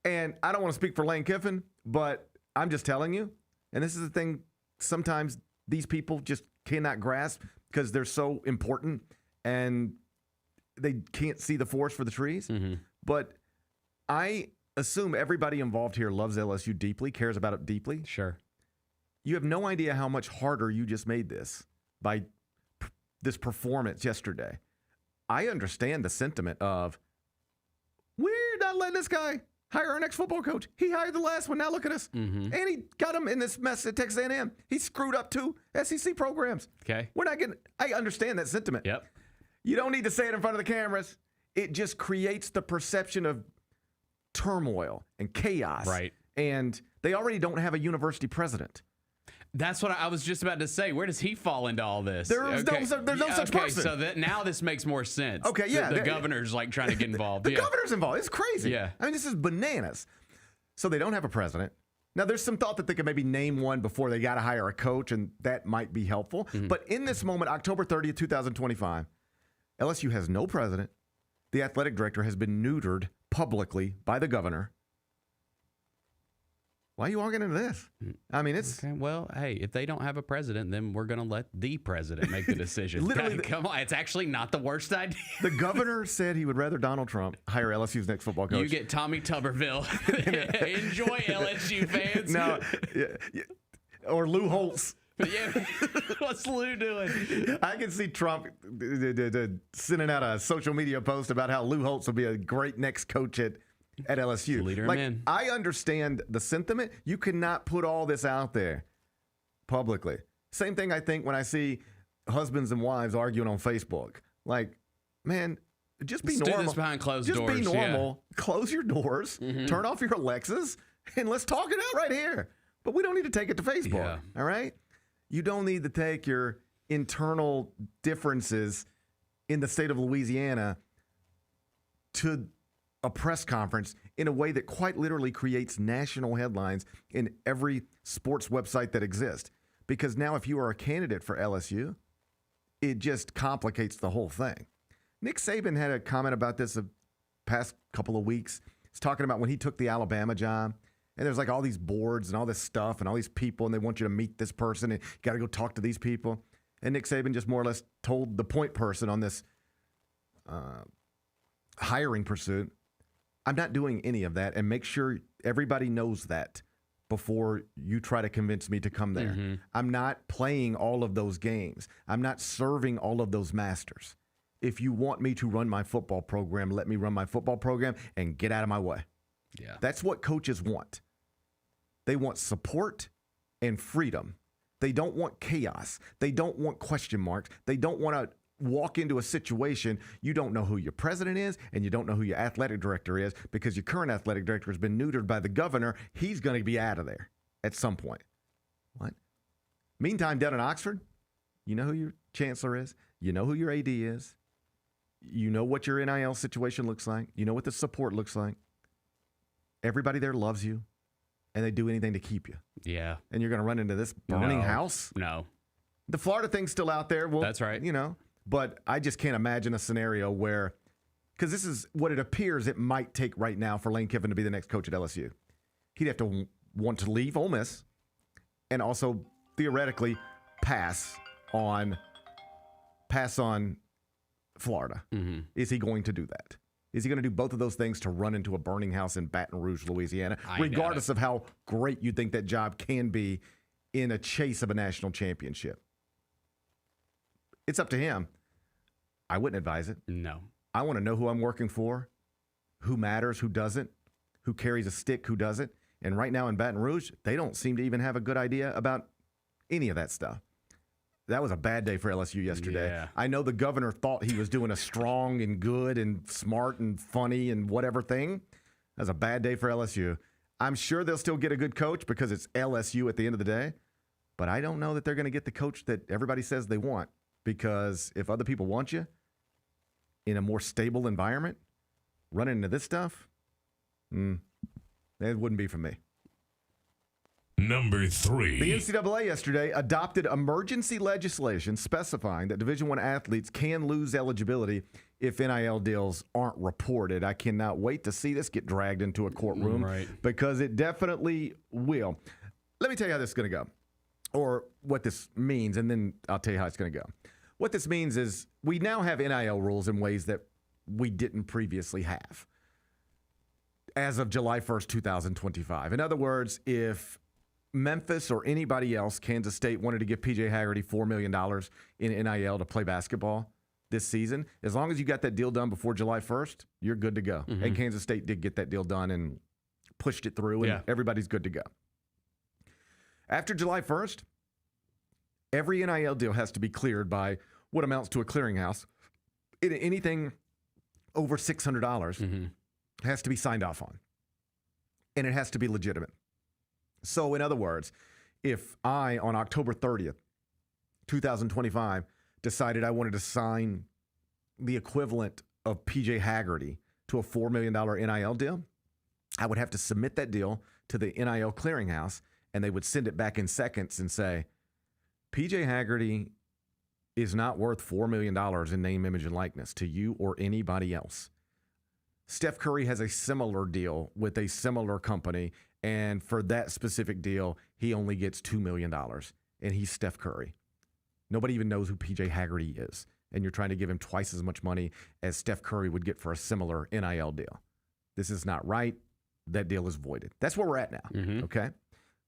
And I don't want to speak for Lane Kiffin, but I'm just telling you, and this is the thing, sometimes these people just cannot grasp because they're so important and they can't see the forest for the trees. But I assume everybody involved here loves LSU deeply, cares about it deeply. Sure. You have no idea how much harder you just made this by this performance yesterday. I understand the sentiment of, we're not letting this guy hire our next football coach. He hired the last one. Now look at us. And he got him in this mess at Texas A&M. He screwed up 2 SEC programs. Okay. We're not getting. I understand that sentiment. Yep. You don't need to say it in front of the cameras. It just creates the perception of turmoil and chaos. Right. And they already don't have a university president. That's what I was just about to say. Where does he fall into all this? There's no such person. So now this makes more sense. Okay, yeah. The governor's like trying to get involved. The governor's involved. It's crazy. Yeah. I mean, this is bananas. So they don't have a president. Now, there's some thought that they could maybe name one before they got to hire a coach, and that might be helpful. But in this moment, October 30th, 2025, LSU has no president. The athletic director has been neutered publicly by the governor. Why are you walking into this? I mean, it's... Okay, well, hey, if they don't have a president, then we're going to let the president make the decision. Literally, come on. It's actually not the worst idea. The governor said he would rather Donald Trump hire LSU's next football coach. You get Tommy Tuberville. Enjoy, LSU fans. No, or Lou Holtz. Yeah, what's Lou doing? I can see Trump sending out a social media post about how Lou Holtz will be a great next coach at LSU. Leader him in. I understand the sentiment. You cannot put all this out there publicly. Same thing I think when I see husbands and wives arguing on Facebook. Like, man, just be normal. Do this behind closed just doors. Just be normal. Yeah. Close your doors. Turn off your Alexas, and let's talk it out right here. But we don't need to take it to Facebook. Yeah. All right? You don't need to take your internal differences in the state of Louisiana to a press conference in a way that quite literally creates national headlines in every sports website that exists. Because now if you are a candidate for LSU, it just complicates the whole thing. Nick Saban had a comment about this the past couple of weeks. He's talking about when he took the Alabama job. And there's like all these boards and all this stuff and all these people, and they want you to meet this person and you got to go talk to these people. And Nick Saban just more or less told the point person on this hiring pursuit, I'm not doing any of that, and make sure everybody knows that before you try to convince me to come there. I'm not playing all of those games. I'm not serving all of those masters. If you want me to run my football program, let me run my football program and get out of my way. Yeah. That's what coaches want. They want support and freedom. They don't want chaos. They don't want question marks. They don't want to walk into a situation you don't know who your president is and you don't know who your athletic director is because your current athletic director has been neutered by the governor. He's going to be out of there at some point. What? Meantime, down in Oxford, you know who your chancellor is. You know who your AD is. You know what your NIL situation looks like. You know what the support looks like. Everybody there loves you, and they do anything to keep you. Yeah. And you're going to run into this burning house? No. The Florida thing's still out there. Well, that's right. You know, but I just can't imagine a scenario where, because this is what it appears it might take right now for Lane Kiffin to be the next coach at LSU. He'd have to want to leave Ole Miss and also theoretically pass on Florida. Mm-hmm. Is he going to do that? Is he going to do both of those things to run into a burning house in Baton Rouge, Louisiana, regardless of how great you think that job can be in a chase of a national championship? It's up to him. I wouldn't advise it. No. I want to know who I'm working for, who matters, who doesn't, who carries a stick, who doesn't. And right now in Baton Rouge, they don't seem to even have a good idea about any of that stuff. That was a bad day for LSU yesterday. Yeah. I know the governor thought he was doing a strong and good and smart and funny and whatever thing. That was a bad day for LSU. I'm sure they'll still get a good coach because it's LSU at the end of the day. But I don't know that they're going to get the coach that everybody says they want, because if other people want you in a more stable environment, running into this stuff, it wouldn't be for me. Number 3. The NCAA yesterday adopted emergency legislation specifying that Division I athletes can lose eligibility if NIL deals aren't reported. I cannot wait to see this get dragged into a courtroom, because it definitely will. Let me tell you how this is going to go, or what this means, and then I'll tell you how it's going to go. What this means is we now have NIL rules in ways that we didn't previously have as of July 1st, 2025. In other words, if Memphis or anybody else, Kansas State, wanted to give PJ Haggerty $4 million in NIL to play basketball this season, as long as you got that deal done before July 1st, you're good to go. Mm-hmm. And Kansas State did get that deal done and pushed it through, and everybody's good to go. After July 1st, every NIL deal has to be cleared by what amounts to a clearinghouse. Anything over $600 has to be signed off on, and it has to be legitimate. So in other words, if I, on October 30th, 2025, decided I wanted to sign the equivalent of PJ Haggerty to a $4 million NIL deal, I would have to submit that deal to the NIL clearinghouse, and they would send it back in seconds and say, PJ Haggerty is not worth $4 million in name, image, and likeness to you or anybody else. Steph Curry has a similar deal with a similar company, and for that specific deal, he only gets $2 million, and he's Steph Curry. Nobody even knows who PJ Haggerty is, and you're trying to give him twice as much money as Steph Curry would get for a similar NIL deal. This is not right. That deal is voided. That's where we're at now, okay?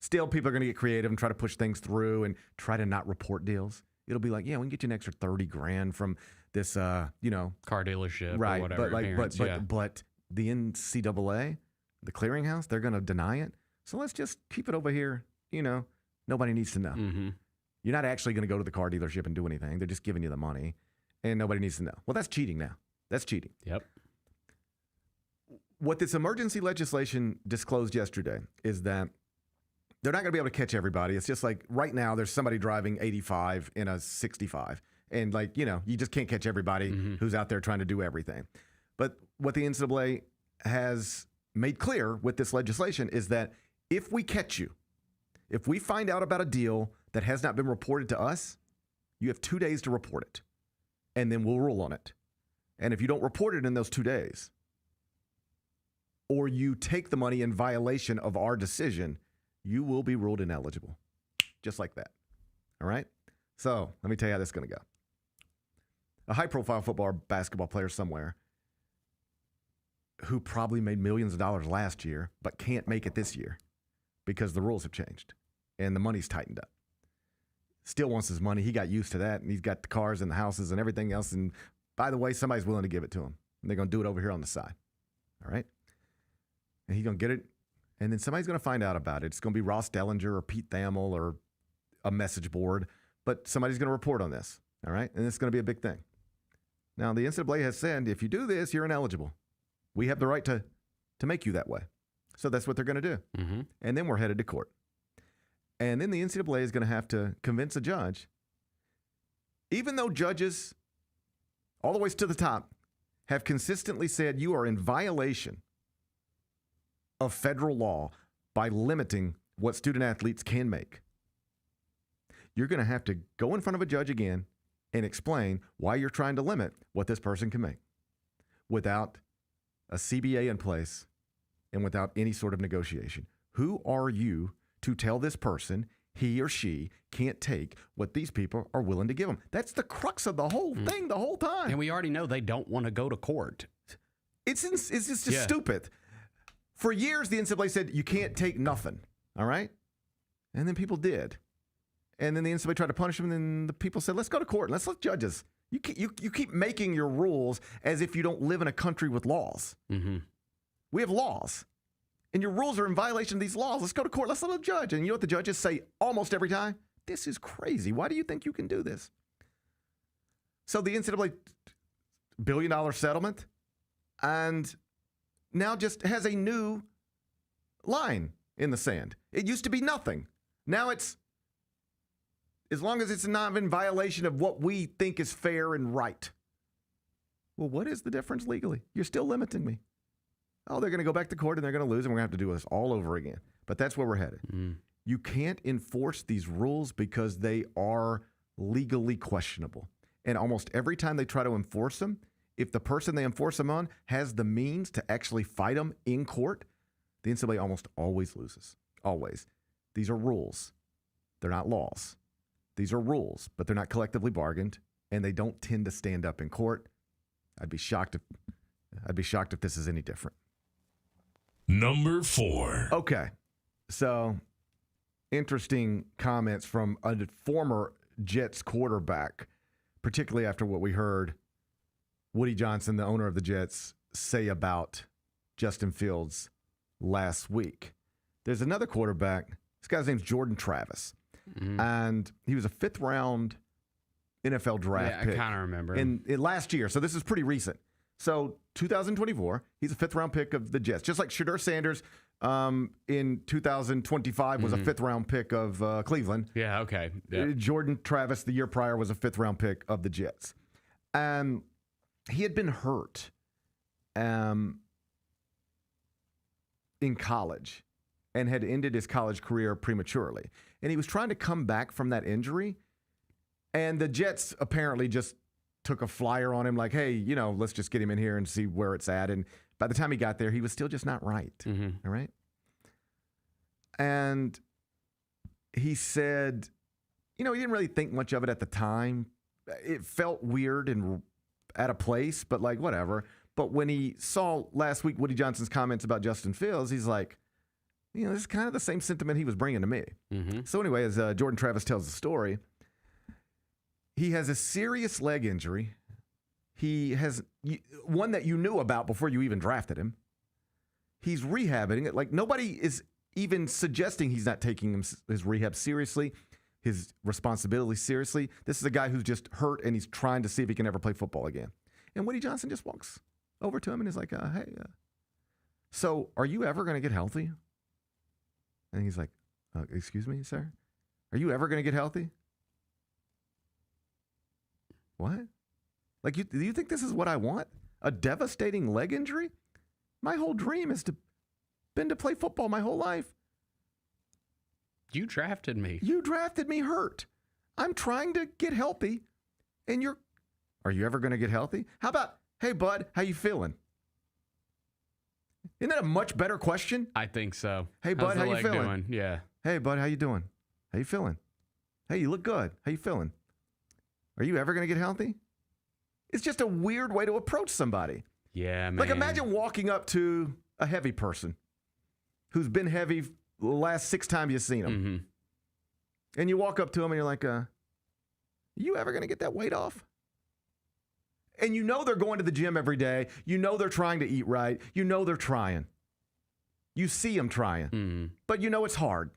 Still, people are going to get creative and try to push things through and try to not report deals. It'll be like, yeah, we can get you an extra $30,000 from this, car dealership, right? Or whatever. But the NCAA, the clearinghouse, they're going to deny it. So let's just keep it over here. Nobody needs to know. You're not actually going to go to the car dealership and do anything. They're just giving you the money, and nobody needs to know. Well, that's cheating now. That's cheating. Yep. What this emergency legislation disclosed yesterday is that they're not going to be able to catch everybody. It's just like right now there's somebody driving 85 in a 65. And you just can't catch everybody who's out there trying to do everything. But what the NCAA has made clear with this legislation is that if we catch you, if we find out about a deal that has not been reported to us, you have 2 days to report it. And then we'll rule on it. And if you don't report it in those 2 days, or you take the money in violation of our decision, you will be ruled ineligible. Just like that. All right? So let me tell you how this is going to go. A high-profile football or basketball player somewhere who probably made millions of dollars last year but can't make it this year because the rules have changed and the money's tightened up. Still wants his money. He got used to that, and he's got the cars and the houses and everything else. And by the way, somebody's willing to give it to him. And they're going to do it over here on the side. All right? And he's going to get it, and then somebody's going to find out about it. It's going to be Ross Dellinger or Pete Thamel or a message board, but somebody's going to report on this, all right? And it's going to be a big thing. Now, the NCAA has said, if you do this, you're ineligible. We have the right to make you that way. So that's what they're going to do. Mm-hmm. And then we're headed to court. And then the NCAA is going to have to convince a judge, even though judges all the way to the top have consistently said you are in violation of federal law by limiting what student athletes can make. You're going to have to go in front of a judge again and explain why you're trying to limit what this person can make without a CBA in place and without any sort of negotiation. Who are you to tell this person he or she can't take what these people are willing to give them? That's the crux of the whole thing the whole time. And we already know they don't want to go to court. It's just stupid. For years, the NCAA said you can't take nothing, all right? And then people did. And then the NCAA tried to punish them, and then the people said, let's go to court and let's let judges. You keep making your rules as if you don't live in a country with laws. Mm-hmm. We have laws, and your rules are in violation of these laws. Let's go to court. Let's let a judge. And you know what the judges say almost every time? This is crazy. Why do you think you can do this? So the NCAA $1 billion settlement, and now just has a new line in the sand. It used to be nothing. Now it's, as long as it's not in violation of what we think is fair and right. Well, what is the difference legally? You're still limiting me. Oh, they're going to go back to court and they're going to lose, and we're going to have to do this all over again. But that's where we're headed. You can't enforce these rules because they are legally questionable. And almost every time they try to enforce them, if the person they enforce them on has the means to actually fight them in court, the NCAA almost always loses. Always. These are rules. They're not laws. These are rules, but they're not collectively bargained, and they don't tend to stand up in court. I'd be shocked if this is any different. Number 4. Okay. So, interesting comments from a former Jets quarterback, particularly after what we heard Woody Johnson, the owner of the Jets, say about Justin Fields last week. There's another quarterback. This guy's name's Jordan Travis. And he was a 5th round NFL draft pick. I kind of remember. In last year. So this is pretty recent. So 2024, he's a 5th round pick of the Jets. Just like Shedeur Sanders in 2025 was a 5th round pick of Cleveland. Yeah, okay. Yeah. Jordan Travis the year prior was a 5th round pick of the Jets. He had been hurt in college and had ended his college career prematurely. And he was trying to come back from that injury. And the Jets apparently just took a flyer on him like, hey, let's just get him in here and see where it's at. And by the time he got there, he was still just not right. All right? And he said, he didn't really think much of it at the time. It felt weird and out of place, but like, whatever. But when he saw last week Woody Johnson's comments about Justin Fields, he's like, this is kind of the same sentiment he was bringing to me. So anyway, as Jordan Travis tells the story, he has a serious leg injury. He has one that you knew about before you even drafted him. He's rehabbing it. Like, nobody is even suggesting he's not taking his rehab seriously, his responsibility seriously. This is a guy who's just hurt, and he's trying to see if he can ever play football again. And Woody Johnson just walks over to him and is like, hey, so are you ever going to get healthy? And he's like, excuse me, sir? Are you ever going to get healthy? What? Like, do you think this is what I want? A devastating leg injury? My whole dream has been to play football my whole life. You drafted me. You drafted me hurt. I'm trying to get healthy, and are you ever going to get healthy? How about, hey, bud, how you feeling? Isn't that a much better question? I think so. Hey, bud, how you feeling? Doing? Yeah. Hey, bud, how you doing? How you feeling? Hey, you look good. How you feeling? Are you ever going to get healthy? It's just a weird way to approach somebody. Yeah, man. Like, imagine walking up to a heavy person who's been heavy the last 6 times you've seen him. And you walk up to him and you're like, you ever going to get that weight off? And they're going to the gym every day. They're trying to eat right. They're trying. You see him trying, but you know it's hard.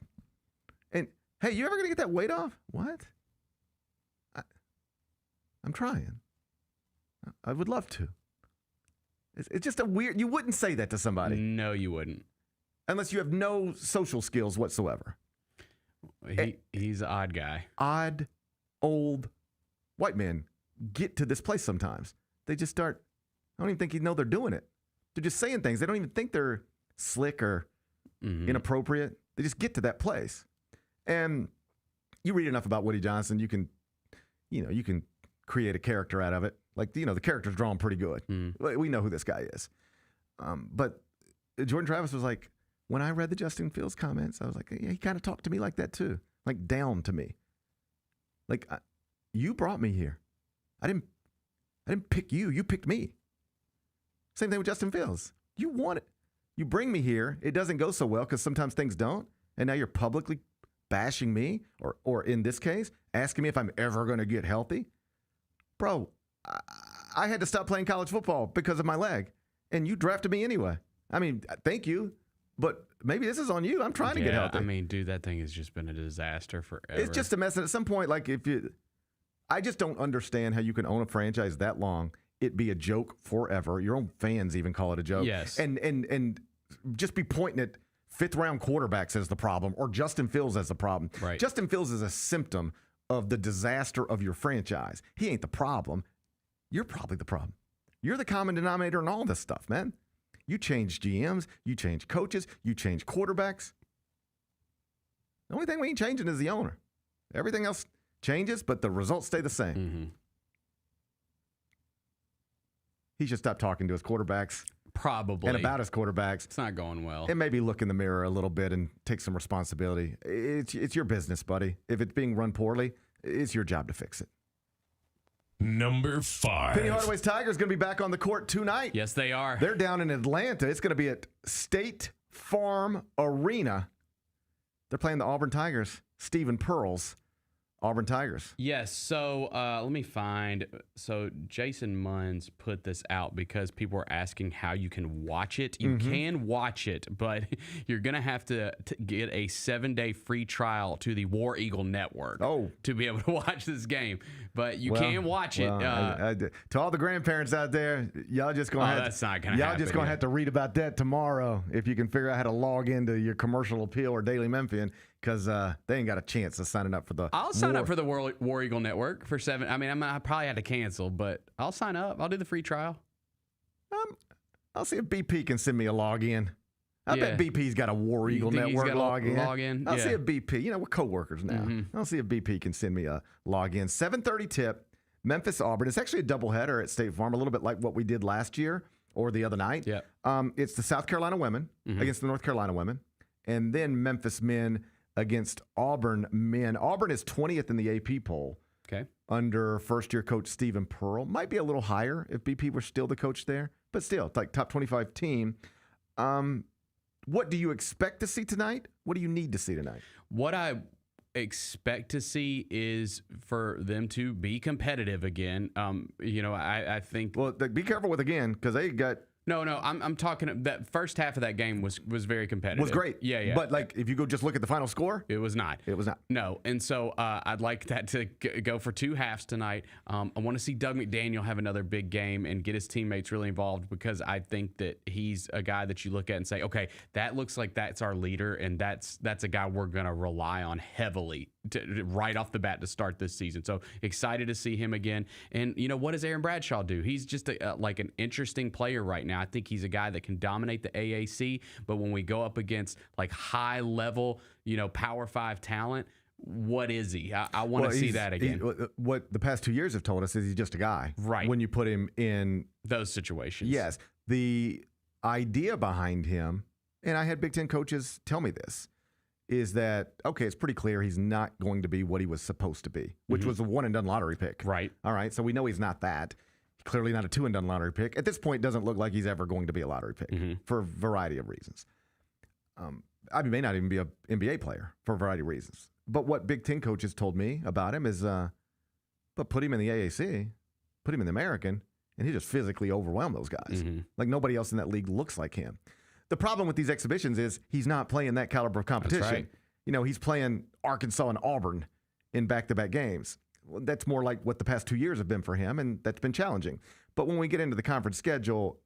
And, hey, you ever going to get that weight off? What? I'm trying. I would love to. It's just a weird, you wouldn't say that to somebody. No, you wouldn't. Unless you have no social skills whatsoever. He's an odd guy. Odd, old white men get to this place sometimes. They just start, I don't even think you know they're doing it. They're just saying things. They don't even think they're slick or inappropriate. They just get to that place. And you read enough about Woody Johnson, you can create a character out of it. Like, the character's drawn pretty good. We know who this guy is. But Jordan Travis was like, when I read the Justin Fields comments, I was like, yeah, he kind of talked to me like that too. Like, down to me. Like, you brought me here. I didn't pick you. You picked me. Same thing with Justin Fields. You want it. You bring me here. It doesn't go so well because sometimes things don't. And now you're publicly bashing me, or in this case, asking me if I'm ever going to get healthy. Bro, I had to stop playing college football because of my leg, and you drafted me anyway. I mean, thank you, but maybe this is on you. I'm trying to get healthy. I mean, dude, that thing has just been a disaster forever. It's just a mess. And at some point, like, I just don't understand how you can own a franchise that long, it be a joke forever. Your own fans even call it a joke. Yes. And just be pointing at fifth-round quarterbacks as the problem or Justin Fields as the problem. Right. Justin Fields is a symptom of the disaster of your franchise. He ain't the problem. You're probably the problem. You're the common denominator in all this stuff, man. You change GMs, you change coaches, you change quarterbacks. The only thing we ain't changing is the owner. Everything else changes, but the results stay the same. He should stop talking to his quarterbacks. Probably. And about his quarterbacks. It's not going well. And maybe look in the mirror a little bit and take some responsibility. It's your business, buddy. If it's being run poorly, it's your job to fix it. Number 5. Penny Hardaway's Tigers going to be back on the court tonight. Yes, they are. They're down in Atlanta. It's going to be at State Farm Arena. They're playing the Auburn Tigers. Stephen Pearl's Auburn Tigers. Yes. So let me find. So Jason Munns put this out because people were asking how you can watch it. You can watch it, but you're going to have to get a 7-day free trial to the War Eagle Network to be able to watch this game. But you can watch it. To all the grandparents out there, y'all just going to that's not going to happen. Y'all just going to have to read about that tomorrow if you can figure out how to log into your Commercial Appeal or Daily Memphian, because they ain't got a chance of signing up for the I'll sign up for the War Eagle Network for 7. I mean, I probably had to cancel, but I'll sign up. I'll do the free trial. I'll see if BP can send me a login. I bet BP's got a War Eagle Network login. I'll see if BP, we're coworkers now. I'll see if BP can send me a login. 7:30 tip, Memphis Auburn. It's actually a doubleheader at State Farm, a little bit like what we did last year or the other night. Yeah. It's the South Carolina women against the North Carolina women, and then Memphis men against Auburn men. Auburn is 20th in the AP poll. Okay. Under first-year coach Stephen Pearl. Might be a little higher if BP were still the coach there, but still, it's like top 25 team. What do you expect to see tonight? What do you need to see tonight? What I expect to see is for them to be competitive again. I think. Well, be careful with again, because they got. No, I'm talking that first half of that game was very competitive. Was great. Yeah. But like, if you go just look at the final score, it was not. It was not. No, and so I'd like that to go for 2 halves tonight. I want to see Doug McDaniel have another big game and get his teammates really involved, because I think that he's a guy that you look at and say, okay, that looks like that's our leader, and that's a guy we're going to rely on heavily right off the bat to start this season. So excited to see him again. And what does Aaron Bradshaw do? He's just like an interesting player right now. I think he's a guy that can dominate the AAC, but when we go up against like high level, Power 5 talent, what is he? I want to see that again. What the past 2 years have told us is he's just a guy. Right. When you put him in those situations. Yes. The idea behind him, and I had Big Ten coaches tell me this, is that, okay, it's pretty clear he's not going to be what he was supposed to be, which was a one-and-done lottery pick. Right. All right, so we know he's not that. Clearly not a 2-and-done lottery pick. At this point, it doesn't look like he's ever going to be a lottery pick for a variety of reasons. He may not even be an NBA player for a variety of reasons. But what Big Ten coaches told me about him is, but put him in the AAC, put him in the American, and he just physically overwhelmed those guys. Like nobody else in that league looks like him. The problem with these exhibitions is he's not playing that caliber of competition. That's right. You know, he's playing Arkansas and Auburn in back-to-back games. Well, that's more like what the past 2 years have been for him, and that's been challenging. But when we get into the conference schedule,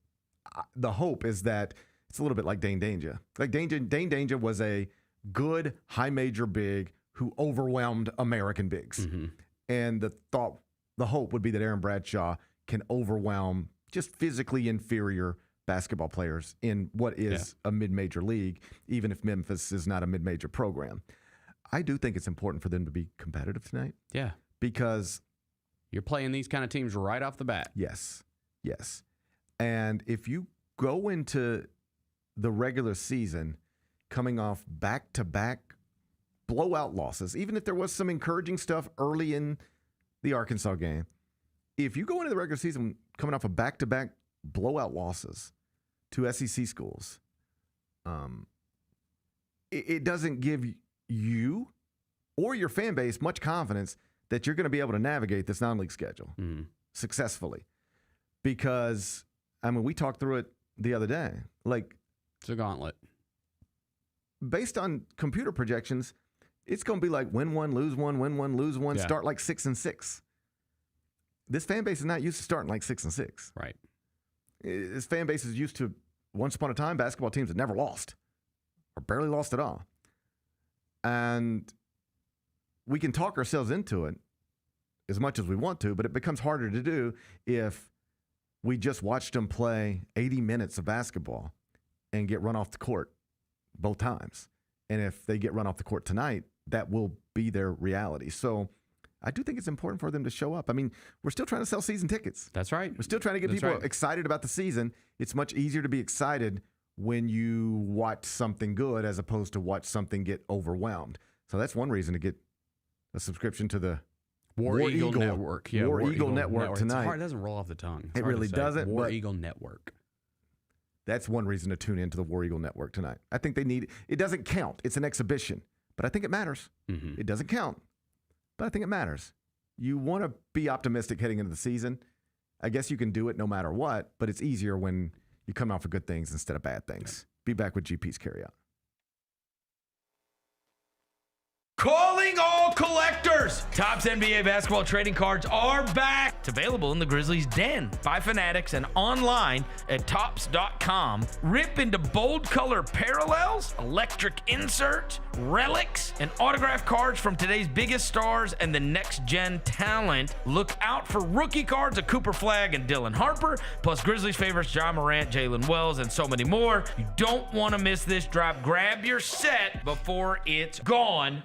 the hope is that it's a little bit like Dane Danger. Like Dane Danger was a good high major big who overwhelmed American bigs. And the hope would be that Aaron Bradshaw can overwhelm just physically inferior basketball players in what is a mid-major league, even if Memphis is not a mid-major program. I do think it's important for them to be competitive tonight. Yeah. Because you're playing these kind of teams right off the bat. Yes. And if you go into the regular season coming off back-to-back blowout losses, even if there was some encouraging stuff early in the Arkansas game, if you go into the regular season coming off of back-to-back blowout losses to SEC schools, it doesn't give you or your fan base much confidence that you're going to be able to navigate this non-league schedule successfully. Because, I mean, we talked through it the other day. Like, it's a gauntlet. Based on computer projections, it's going to be like win one, lose one, win one, lose one, Yeah. start like 6-6. This fan base is not used to starting like 6-6. Right. This fan base is used to, once upon a time, basketball teams that never lost or barely lost at all. And we can talk ourselves into it as much as we want to, but it becomes harder to do if we just watched them play 80 minutes of basketball and get run off the court both times. And if they get run off the court tonight, that will be their reality. So I do think it's important for them to show up. I mean, we're still trying to sell season tickets. That's right. We're still trying to get people excited about the season. It's much easier to be excited when you watch something good as opposed to watch something get overwhelmed. So that's one reason to get a subscription to the War Eagle Network. Yeah, War Eagle Network tonight. It's hard. It doesn't roll off the tongue. It's It hard really to say. doesn't, War but- Eagle Network. That's one reason to tune into the War Eagle Network tonight. I think they need it. Doesn't count. It's an exhibition, but I think it matters. It doesn't count, but I think it matters. You want to be optimistic heading into the season. I guess you can do it no matter what, but it's easier when you come out for good things instead of bad things. Be back with GP's Carryout. Calling all collectors! Topps NBA basketball trading cards are back. It's available in the Grizzlies Den by Fanatics and online at Topps.com. Rip into bold color parallels, electric inserts, relics, and autographed cards from today's biggest stars and the next gen talent. Look out for rookie cards of Cooper Flagg and Dylan Harper, plus Grizzlies favorites Ja Morant, Jalen Wells, and so many more. You don't want to miss this drop. Grab your set before it's gone.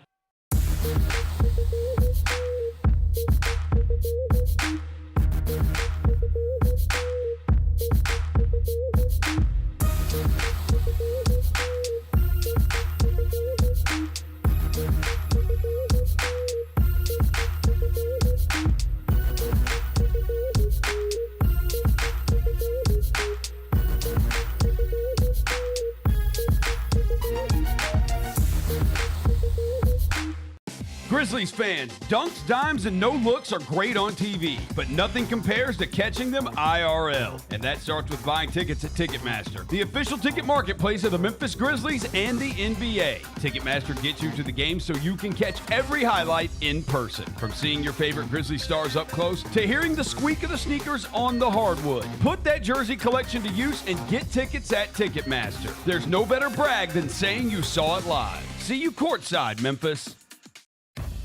Grizzlies fans, dunks, dimes, and no-looks are great on TV, but nothing compares to catching them IRL. And that starts with buying tickets at Ticketmaster, the official ticket marketplace of the Memphis Grizzlies and the NBA. Ticketmaster gets you to the game so you can catch every highlight in person. From seeing your favorite Grizzly stars up close to hearing the squeak of the sneakers on the hardwood. Put that jersey collection to use and get tickets at Ticketmaster. There's no better brag than saying you saw it live. See you courtside, Memphis.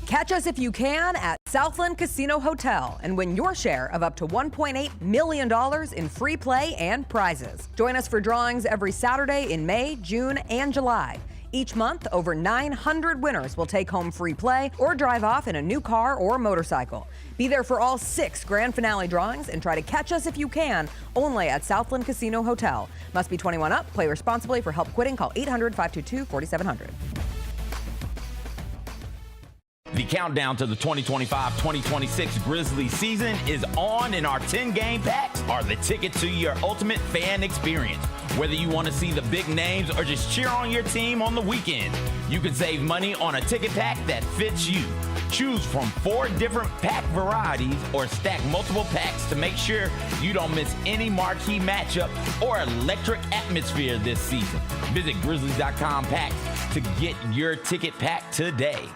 Catch us if you can at Southland Casino Hotel and win your share of up to $1.8 million in free play and prizes. Join us for drawings every Saturday in May, June, and July. Each month, over 900 winners will take home free play or drive off in a new car or motorcycle. Be there for all 6 grand finale drawings and try to catch us if you can, only at Southland Casino Hotel. Must be 21 up. Play responsibly. For help quitting, call 800-522-4700. The countdown to the 2025-2026 Grizzlies season is on, and our 10-game packs are the ticket to your ultimate fan experience. Whether you want to see the big names or just cheer on your team on the weekend, you can save money on a ticket pack that fits you. Choose from 4 different pack varieties or stack multiple packs to make sure you don't miss any marquee matchup or electric atmosphere this season. Visit Grizzlies.com packs to get your ticket pack today.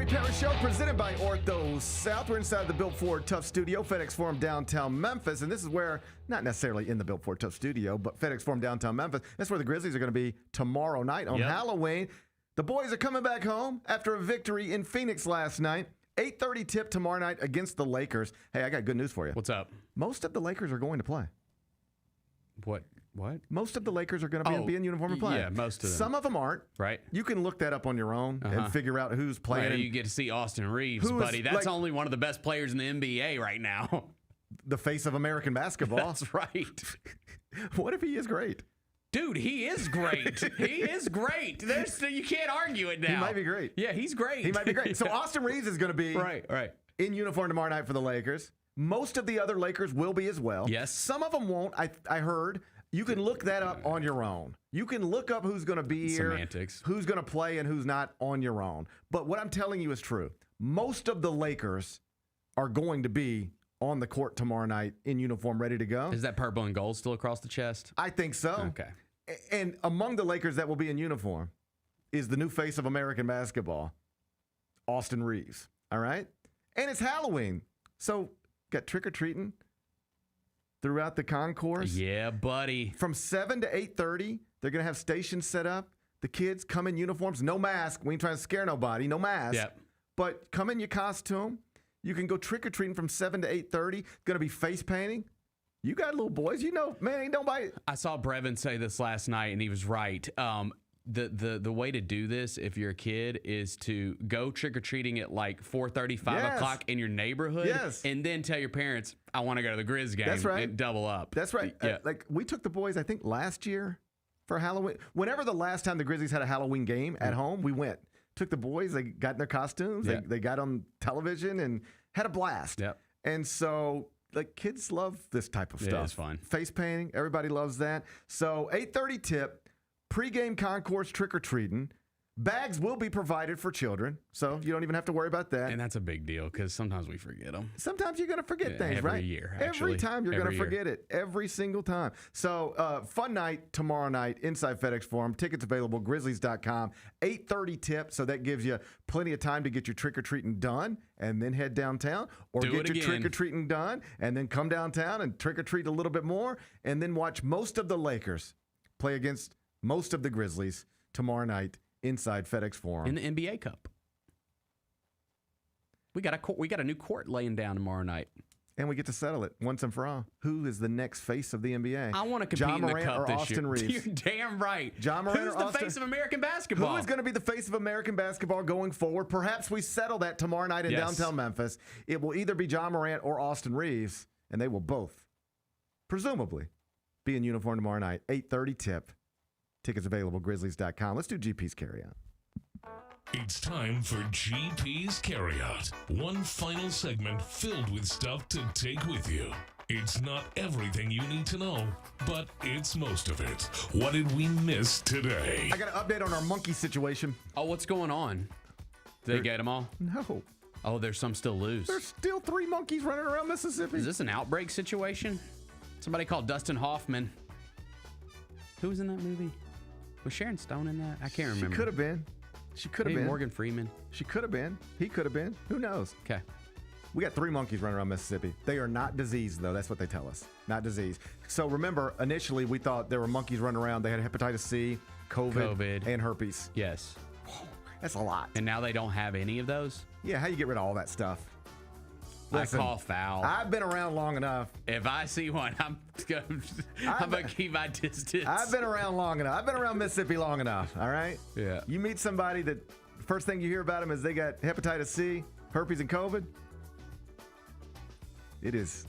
Parrish Show presented by Ortho South. We're inside the Built Ford Tough Studio, FedEx Forum downtown Memphis. And this is where, not necessarily in the Built Ford Tough Studio, but FedEx Forum downtown Memphis. That's where the Grizzlies are going to be tomorrow night on Halloween. The boys are coming back home after a victory in Phoenix last night. 8:30 tip tomorrow night against the Lakers. Hey, I got good news for you. What's up? Most of the Lakers are going to play. What? Most of the Lakers are going to be in uniform and playing. Yeah, most of them. Some of them aren't. Right. You can look that up on your own and figure out who's playing. Well, you get to see Austin Reeves, buddy. That's only one of the best players in the NBA right now. The face of American basketball. That's right. What if he is great? Dude, he is great. He is great. You can't argue it now. He might be great. Yeah, he's great. He might be great. So Austin Reeves is going to be right in uniform tomorrow night for the Lakers. Most of the other Lakers will be as well. Yes. Some of them won't. I heard. You can look that up on your own. You can look up who's going to be here, semantics, who's going to play, and who's not on your own. But what I'm telling you is true. Most of the Lakers are going to be on the court tomorrow night in uniform, ready to go. Is that purple and gold still across the chest? I think so. Okay. And among the Lakers that will be in uniform is the new face of American basketball, Austin Reeves. All right? And it's Halloween. So got trick-or-treating throughout the concourse. Yeah, buddy. From 7 to 8:30, they're going to have stations set up. The kids come in uniforms, no mask. We ain't trying to scare nobody, no mask. Yep. But come in your costume. You can go trick-or-treating from 7 to 8:30. It's going to be face painting. You got little boys. You know, man, ain't nobody. I saw Brevin say this last night, and he was right. The way to do this, if you're a kid, is to go trick-or-treating at like 4:30, 5 o'clock in your neighborhood. Yes. And then tell your parents, I want to go to the Grizz game. That's right. And double up. That's right. Yeah. Like we took the boys, I think, last year for Halloween. Whenever the last time the Grizzlies had a Halloween game at home, we went. Took the boys. They got in their costumes. Yeah. They got on television and had a blast. Yep. And so, like, kids love this type of stuff. Yeah, it's fun. Face painting. Everybody loves that. So 8:30 tip. Pre-game concourse trick-or-treating. Bags will be provided for children, so you don't even have to worry about that. And that's a big deal because sometimes we forget them. Sometimes you're going to forget things, every right? year, Every actually. time you're going to Every forget it. Every single time. So fun night tomorrow night inside FedEx Forum. Tickets available, Grizzlies.com. 8:30 tip, so that gives you plenty of time to get your trick-or-treating done and then head downtown. Or Do get it your again. trick-or-treating done and then come downtown and trick-or-treat a little bit more and then watch most of the Lakers play against most of the Grizzlies tomorrow night inside FedEx Forum. In the NBA Cup. We got a new court laying down tomorrow night. And we get to settle it once and for all. Who is the next face of the NBA? I want to compete Ja in the Morant cup or this Austin year. Reeves? You're damn right. Ja Morant Who's or the Austin? face of American basketball? Who is going to be the face of American basketball going forward? Perhaps we settle that tomorrow night in downtown Memphis. It will either be Ja Morant or Austin Reeves, and they will both, presumably, be in uniform tomorrow night. 8:30 tip. Tickets available, Grizzlies.com. Let's do GP's carryout. It's time for GP's Carryout. One final segment filled with stuff to take with you. It's not everything you need to know, but it's most of it. What did we miss today? I got an update on our monkey situation. Oh, what's going on? Did they get them all? No. Oh, there's some still loose. There's still 3 monkeys running around Mississippi. Is this an outbreak situation? Somebody called Dustin Hoffman. Who was in that movie? Was Sharon Stone in that? I can't remember. She could have been. She could have Maybe been. Morgan Freeman. She could have been. He could have been. Who knows? Okay. We got 3 monkeys running around Mississippi. They are not diseased, though. That's what they tell us. Not diseased. So remember, initially we thought there were monkeys running around. They had hepatitis C, COVID. And herpes. Yes. That's a lot. And now they don't have any of those? Yeah, how you get rid of all that stuff? Listen, I call foul. I've been around long enough. If I see one, I'm going to keep my distance. I've been around long enough. I've been around Mississippi long enough, all right? Yeah. You meet somebody that first thing you hear about them is they got hepatitis C, herpes, and COVID. It is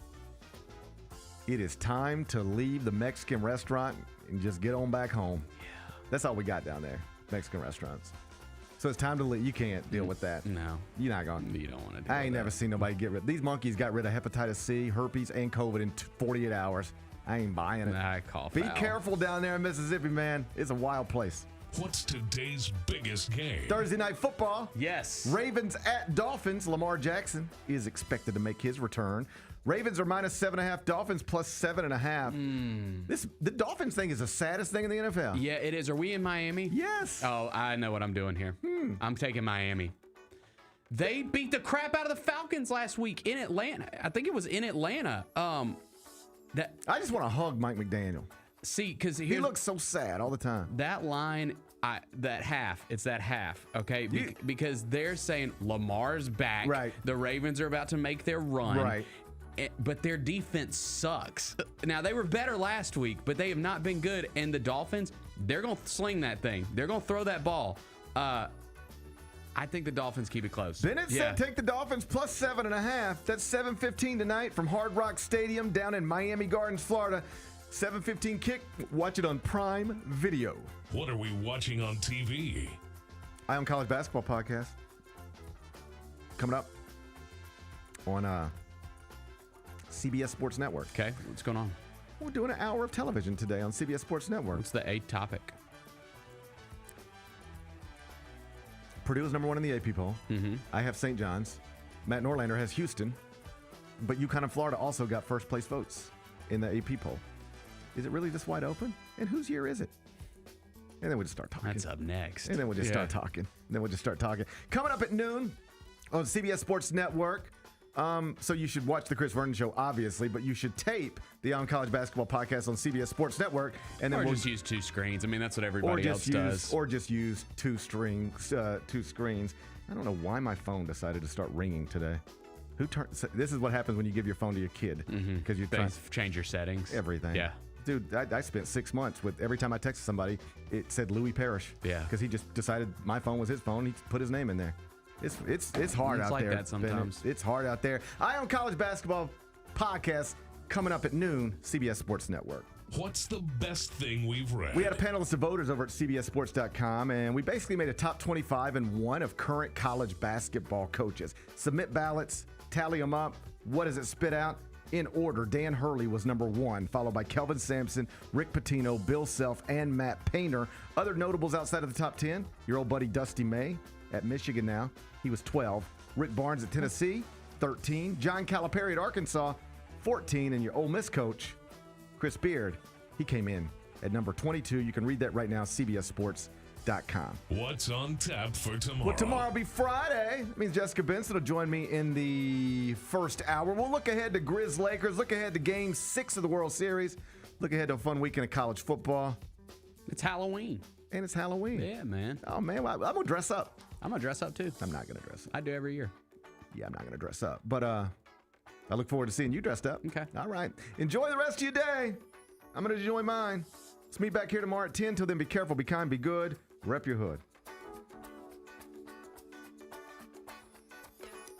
time to leave the Mexican restaurant and just get on back home. Yeah. That's all we got down there. Mexican restaurants. So it's time to leave. You can't deal with that. No. You're not going to. You don't want to do I ain't never seen nobody get rid. These monkeys got rid of hepatitis C, herpes, and COVID in 48 hours. I ain't buying it. I call Be foul. careful down there in Mississippi, man. It's a wild place. What's today's biggest game? Thursday night football. Yes. Ravens at Dolphins. Lamar Jackson is expected to make his return. Ravens are -7.5. Dolphins +7.5. The Dolphins thing is the saddest thing in the NFL. Yeah, it is. Are we in Miami? Yes. Oh, I know what I'm doing here. I'm taking Miami. They beat the crap out of the Falcons last week in Atlanta. I think it was in Atlanta. I just want to hug Mike McDaniel. See, because he looks so sad all the time. That line, it's that half, okay? Because they're saying Lamar's back. Right. The Ravens are about to make their run. Right. But their defense sucks. Now, they were better last week, but they have not been good. And the Dolphins, they're going to sling that thing. They're going to throw that ball. I think the Dolphins keep it close. Bennett said take the Dolphins +7.5. That's 7:15 tonight from Hard Rock Stadium down in Miami Gardens, Florida. 7:15 kick. Watch it on Prime Video. What are we watching on TV? Eye on College Basketball podcast. Coming up on CBS Sports Network. Okay, what's going on? We're doing an hour of television today on CBS Sports Network. What's the A topic? Purdue is #1 in the AP poll. I have St. John's. Matt Norlander has Houston. But UConn and Florida also got first place votes in the AP poll. Is it really this wide open? And whose year is it? And then we'll just start talking. That's up next. And then we'll just start talking. Coming up at noon on CBS Sports Network. So you should watch the Chris Vernon Show, obviously, but you should tape the On College Basketball podcast on CBS Sports Network, and then we'll just use two screens. I mean, that's what everybody else does. Or just use two screens. I don't know why my phone decided to start ringing today. This is what happens when you give your phone to your kid because you change your settings, everything. Yeah. Dude, I spent 6 months with every time I texted somebody, it said Louis Parrish. Yeah. Because he just decided my phone was his phone. He put his name in there. It's hard out there. It's like that sometimes. It's hard out there. Eye on College Basketball podcast coming up at noon, CBS Sports Network. What's the best thing we've read? We had a panel of voters over at CBSSports.com, and we basically made a top 25 and 1 of current college basketball coaches. Submit ballots, tally them up. What does it spit out? In order, Dan Hurley was #1, followed by Kelvin Sampson, Rick Pitino, Bill Self, and Matt Painter. Other notables outside of the top 10, your old buddy Dusty May at Michigan now. He was 12. Rick Barnes at Tennessee, 13. John Calipari at Arkansas, 14. And your Ole Miss coach, Chris Beard, he came in at number 22. You can read that right now, CBSSports.com. What's on tap for tomorrow? Well, tomorrow will be Friday. That means Jessica Benson will join me in the first hour. We'll look ahead to Grizz Lakers, look ahead to Game 6 of the World Series, look ahead to a fun weekend of college football. It's Halloween. And it's Halloween. Yeah, man. Oh, man, I'm going to dress up. I'm going to dress up, too. I'm not going to dress up. I do every year. Yeah, I'm not going to dress up. But I look forward to seeing you dressed up. Okay. All right. Enjoy the rest of your day. I'm going to enjoy mine. Let's meet back here tomorrow at 10. Till then, be careful, be kind, be good. Rep your hood.